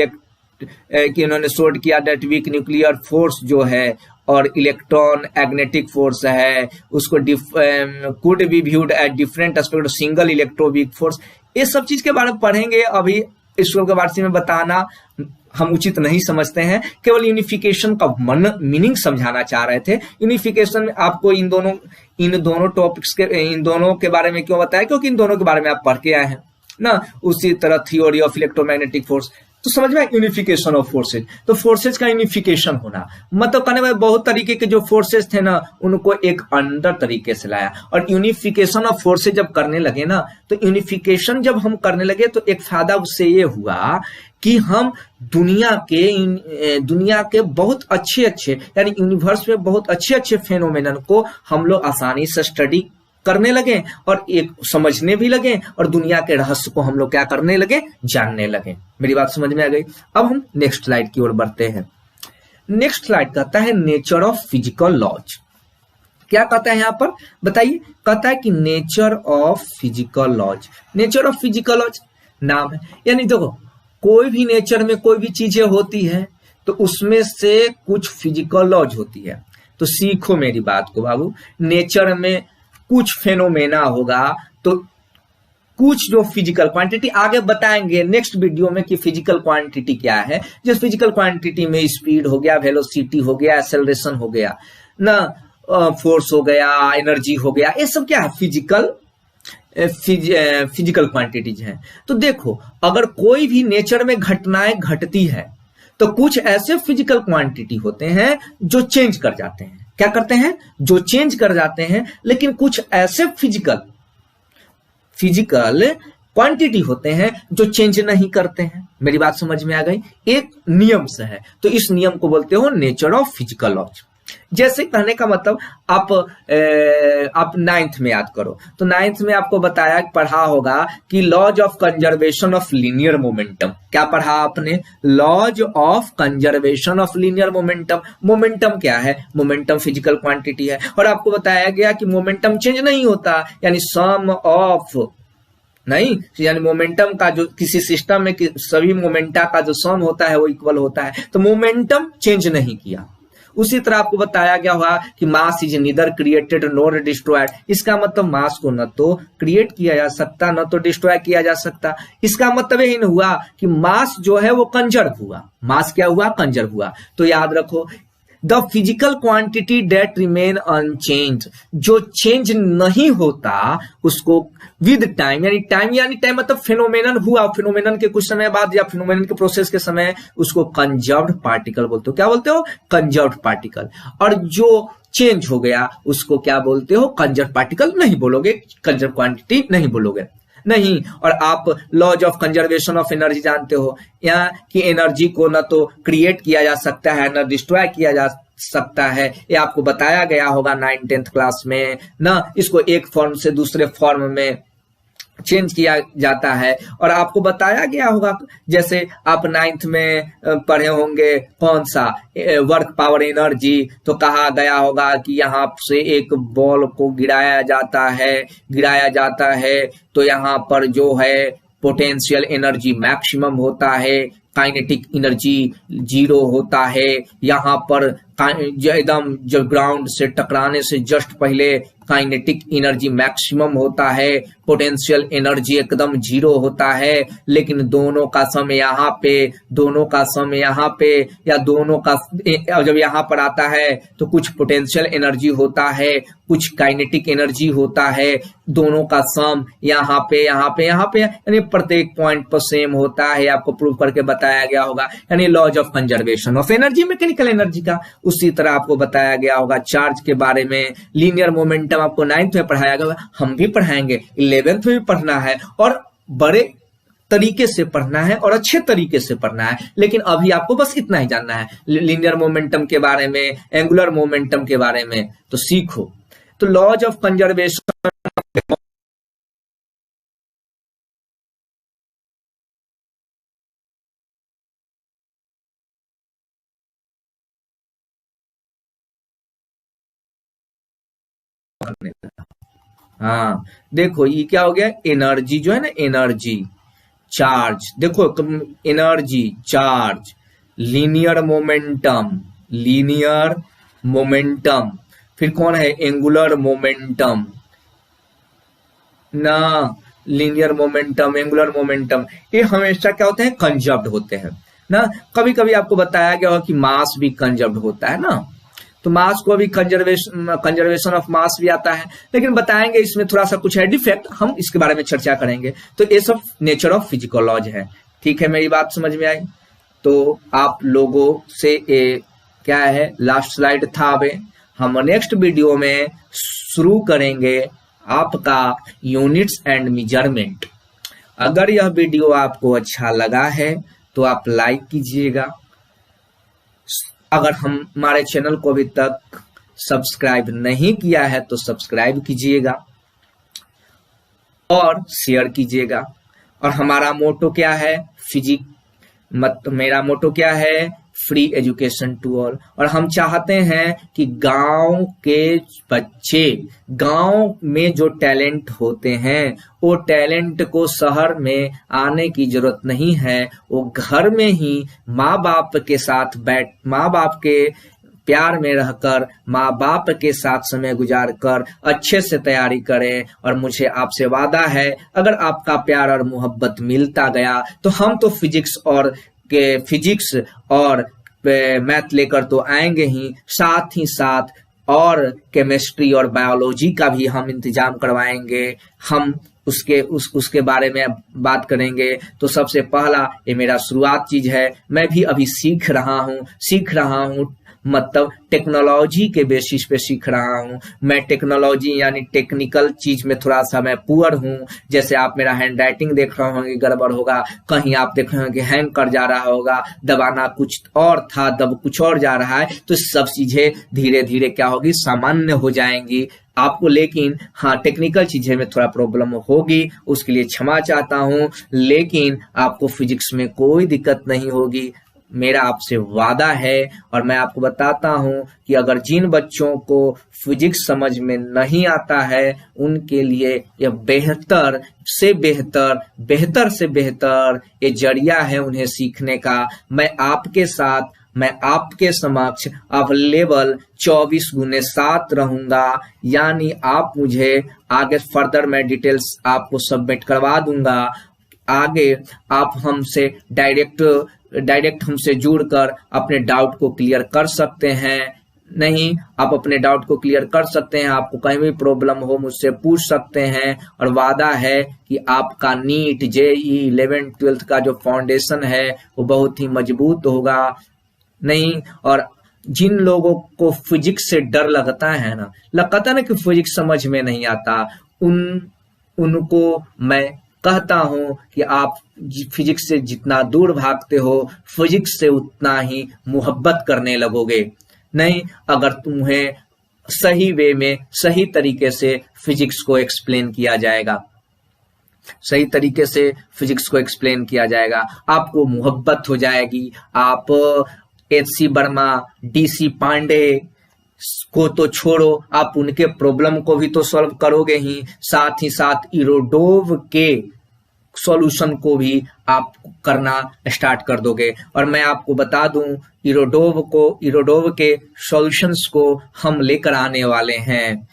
इन्होंने शोड किया दैट वीक न्यूक्लियर फोर्स जो है और इलेक्ट्रॉन मैग्नेटिक फोर्स है, उसको could be viewed at different aspect of single electro weak force. ये सब चीज के बारे में पढ़ेंगे। अभी इसको के बारे में बताना हम उचित नहीं समझते हैं, केवल यूनिफिकेशन का मीनिंग समझाना चाह रहे थे। यूनिफिकेशन में आपको इन दोनों टॉपिक्स के, इन दोनों के बारे में क्यों बताया, क्योंकि इन दोनों के बारे में आप पढ़ के आए हैं ना। उसी तरह थ्योरी ऑफ इलेक्ट्रोमैग्नेटिक फोर्स, तो समझ में यूनिफिकेशन ऑफ फोर्सेज। तो फोर्सेज का यूनिफिकेशन होना मतलब कहने में बहुत तरीके के जो फोर्सेज थे ना, उनको एक अंदर तरीके से लाया। और यूनिफिकेशन ऑफ फोर्सेज जब करने लगे ना, तो यूनिफिकेशन जब हम करने लगे तो एक फायदा उससे ये हुआ कि हम दुनिया के बहुत अच्छे यानी यूनिवर्स में बहुत अच्छे फेनोमेनन को हम लोग आसानी से स्टडी करने लगे और एक समझने भी लगे और दुनिया के रहस्य को हम लोग क्या करने लगे, जानने लगे। मेरी बात समझ में आ गई। अब हम नेक्स्ट स्लाइड की ओर बढ़ते हैं। नेक्स्ट स्लाइड कहता है नेचर ऑफ फिजिकल लॉज। क्या कहता है यहाँ पर बताइए, कहता है कि nature of physical laws. Nature of physical laws नाम है, यानी देखो कोई भी नेचर में कोई भी चीजें होती है तो उसमें से कुछ फिजिकल लॉज होती है। तो सीखो मेरी बात को बाबू, नेचर में कुछ फेनोमेना होगा तो कुछ जो फिजिकल क्वांटिटी आगे बताएंगे नेक्स्ट वीडियो में कि फिजिकल क्वांटिटी क्या है। जिस फिजिकल क्वांटिटी में स्पीड हो गया, वेलोसिटी हो गया, एक्सेलरेशन हो गया ना, फोर्स हो गया, एनर्जी हो गया, ये सब क्या है, फिजिकल क्वांटिटीज हैं। तो देखो अगर कोई भी नेचर में घटनाएं घटती है तो कुछ ऐसे फिजिकल क्वांटिटी होते हैं जो चेंज कर जाते हैं। क्या करते हैं, जो चेंज कर जाते हैं। लेकिन कुछ ऐसे फिजिकल क्वांटिटी होते हैं जो चेंज नहीं करते हैं। मेरी बात समझ में आ गई, एक नियम से है। तो इस नियम को बोलते हो नेचर ऑफ फिजिकल लॉज। जैसे कहने का मतलब आप 9th में याद करो तो 9th में आपको बताया, पढ़ा होगा कि laws of conservation of linear momentum. क्या पढ़ा आपने, laws of conservation of linear momentum. Momentum क्या है, मोमेंटम फिजिकल क्वांटिटी है और आपको बताया गया कि मोमेंटम चेंज नहीं होता, यानी सम ऑफ नहीं, यानी मोमेंटम का जो किसी सिस्टम में सभी मोमेंटा का जो सम होता है वो इक्वल होता है। तो मोमेंटम चेंज नहीं किया। उसी तरह आपको बताया गया होगा कि mass is neither created nor destroyed. इसका मतलब मास को न तो क्रिएट किया जा सकता न तो डिस्ट्रॉय किया जा सकता। इसका मतलब यही नहीं हुआ कि मास जो है वो कंजर्व हुआ। मास क्या हुआ, कंजर्व हुआ। तो याद रखो the physical quantity that remain unchange, जो चेंज नहीं होता उसको विद टाइम, यानी टाइम मतलब फिनोमेनन हुआ, फिनोमेनन के कुछ समय बाद या फिनोमेनन के प्रोसेस के समय उसको कंजर्व्ड पार्टिकल बोलते हो। क्या बोलते हो, कंजर्व्ड पार्टिकल। और जो चेंज हो गया उसको क्या बोलते हो, कंजर्व्ड पार्टिकल नहीं बोलोगे, कंजर्व क्वांटिटी नहीं बोलोगे नहीं। और आप laws of conservation of energy जानते हो, यहाँ की एनर्जी को न तो क्रिएट किया जा सकता है न डिस्ट्रॉय किया जा सकता है। ये आपको बताया गया होगा 9th-10th क्लास में ना। इसको एक फॉर्म से दूसरे फॉर्म में चेंज किया जाता है। और आपको बताया गया होगा, जैसे आप 9th में पढ़े होंगे कौन सा, वर्क पावर एनर्जी। तो कहा गया होगा कि यहाँ से एक बॉल को गिराया जाता है तो यहाँ पर जो है पोटेंशियल एनर्जी मैक्सिमम होता है, काइनेटिक एनर्जी 0 होता है। यहाँ पर एकदम जब ग्राउंड से टकराने से जस्ट पहले काइनेटिक एनर्जी मैक्सिमम होता है, पोटेंशियल एनर्जी एकदम 0 होता है। लेकिन दोनों का सम यहाँ पे या दोनों का जब यहाँ पर आता है तो कुछ पोटेंशियल एनर्जी होता है, कुछ काइनेटिक एनर्जी होता है। दोनों का सम यहाँ पे यानी प्रत्येक पॉइंट पर सेम होता है। आपको प्रूव करके बताया गया होगा, यानी laws of conservation of energy, mechanical energy का। उसी तरह आपको बताया गया होगा चार्ज के बारे में, लीनियर मोमेंटम आपको 9th में पढ़ाया गया, हम भी पढ़ाएंगे, 11th में भी पढ़ना है और बड़े तरीके से पढ़ना है और अच्छे तरीके से पढ़ना है। लेकिन अभी आपको बस इतना ही जानना है, लीनियर मोमेंटम के बारे में, एंगुलर मोमेंटम के बारे में तो सीखो। तो लॉज ऑफ कंजर्वेशन हाँ देखो ये क्या हो गया, एनर्जी जो है ना, एनर्जी चार्ज, देखो एनर्जी चार्ज, लीनियर मोमेंटम, फिर कौन है, एंगुलर मोमेंटम ना, लीनियर मोमेंटम, एंगुलर मोमेंटम, ये हमेशा क्या होते हैं, कंजर्व्ड होते हैं ना। कभी कभी आपको बताया गया हो कि मास भी कंजर्व्ड होता है ना, तो मास को भी कंजर्वेशन ऑफ मास भी आता है। लेकिन बताएंगे इसमें थोड़ा सा कुछ है डिफेक्ट, हम इसके बारे में चर्चा करेंगे। तो ये सब नेचर ऑफ फिजिकल लॉज है। ठीक है, मेरी बात समझ में आई। तो आप लोगों से क्या है, लास्ट स्लाइड था। अब हम नेक्स्ट वीडियो में शुरू करेंगे आपका यूनिट्स एंड मेजरमेंट। अगर यह वीडियो आपको अच्छा लगा है तो आप लाइक कीजिएगा। अगर हमारे चैनल को अभी तक सब्सक्राइब नहीं किया है तो सब्सक्राइब कीजिएगा। और शेयर कीजिएगा। और हमारा मोटो क्या है? मेरा मोटो क्या है? Free education to all. और हम चाहते हैं कि गांव के बच्चे, गांव में जो टैलेंट होते हैं, वो टैलेंट को शहर में आने की जरूरत नहीं है, वो घर में ही माँ बाप के साथ माँ बाप के प्यार में रहकर, माँ बाप के साथ समय गुजार कर अच्छे से तैयारी करें। और मुझे आपसे वादा है, अगर आपका प्यार और मोहब्बत मिलता गया तो हम तो फिजिक्स और मैथ लेकर तो आएंगे ही, साथ ही साथ और केमिस्ट्री और बायोलॉजी का भी हम इंतजाम करवाएंगे। हम उसके बारे में बात करेंगे। तो सबसे पहला, ये मेरा शुरुआत चीज है, मैं भी अभी सीख रहा हूँ, मतलब टेक्नोलॉजी के बेसिस पे सीख रहा हूँ। मैं टेक्नोलॉजी यानी टेक्निकल चीज में थोड़ा सा मैं पुअर हूँ। जैसे आप मेरा हैंड राइटिंग देख रहे होंगे गड़बड़ होगा, कहीं आप देख रहे होंगे हैंग कर जा रहा होगा, दबाना कुछ और था दब कुछ और जा रहा है, तो सब चीजें धीरे धीरे क्या होगी, सामान्य हो जाएंगी आपको। लेकिन हाँ, टेक्निकल चीजें में थोड़ा प्रॉब्लम होगी, उसके लिए क्षमा चाहता हूँ, लेकिन आपको फिजिक्स में कोई दिक्कत नहीं होगी, मेरा आपसे वादा है। और मैं आपको बताता हूं कि अगर जिन बच्चों को फिजिक्स समझ में नहीं आता है, उनके लिए यह बेहतर से बेहतर ये जरिया है उन्हें सीखने का। मैं आपके समक्ष अवेलेबल 24/7 रहूंगा, यानी आप मुझे आगे फर्दर मैं डिटेल्स आपको सबमिट करवा दूंगा। आगे आप हमसे डायरेक्ट हमसे जुड़कर अपने डाउट को क्लियर कर सकते हैं। आप अपने डाउट को क्लियर कर सकते हैं, आपको कहीं भी प्रॉब्लम हो मुझसे पूछ सकते हैं। और वादा है कि आपका नीट, जेईई, 11th 12th का जो फाउंडेशन है वो बहुत ही मजबूत होगा। और जिन लोगों को फिजिक्स से डर लगता है ना कि फिजिक्स समझ में नहीं आता, उनको मैं कहता हूं कि आप फिजिक्स से जितना दूर भागते हो, फिजिक्स से उतना ही मोहब्बत करने लगोगे। अगर तुम्हें सही वे में, सही तरीके से फिजिक्स को एक्सप्लेन किया जाएगा, आपको मोहब्बत हो जाएगी। आप एच.सी. वर्मा, डी.सी. पांडे को तो छोड़ो, आप उनके प्रॉब्लम को भी तो सॉल्व करोगे ही, साथ ही साथ इरोडोव के सॉल्यूशन को भी आप करना स्टार्ट कर दोगे। और मैं आपको बता दूं, इरोडोव के सॉल्यूशंस को हम लेकर आने वाले हैं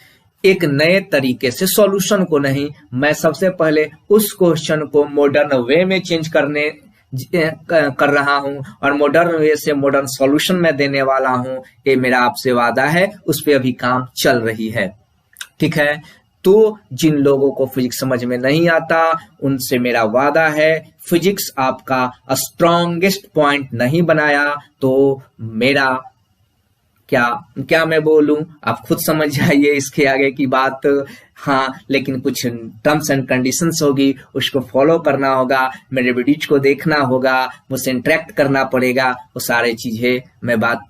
एक नए तरीके से। सॉल्यूशन को नहीं, मैं सबसे पहले उस क्वेश्चन को मॉडर्न वे में चेंज कर रहा हूं, और मॉडर्न वे से मॉडर्न सॉल्यूशन मैं देने वाला हूं। ये मेरा आपसे वादा है, उस पे अभी काम चल रही है, ठीक है। तो जिन लोगों को फिजिक्स समझ में नहीं आता, उनसे मेरा वादा है, फिजिक्स आपका स्ट्रॉन्गेस्ट पॉइंट नहीं बनाया तो मेरा क्या मैं बोलूं, आप खुद समझ जाइए इसके आगे की बात। हाँ, लेकिन कुछ टर्म्स एंड कंडीशंस होगी, उसको फॉलो करना होगा, मेरे वीडियोज को देखना होगा, मुझसे इंटरेक्ट करना पड़ेगा, वो सारे चीजें मैं बात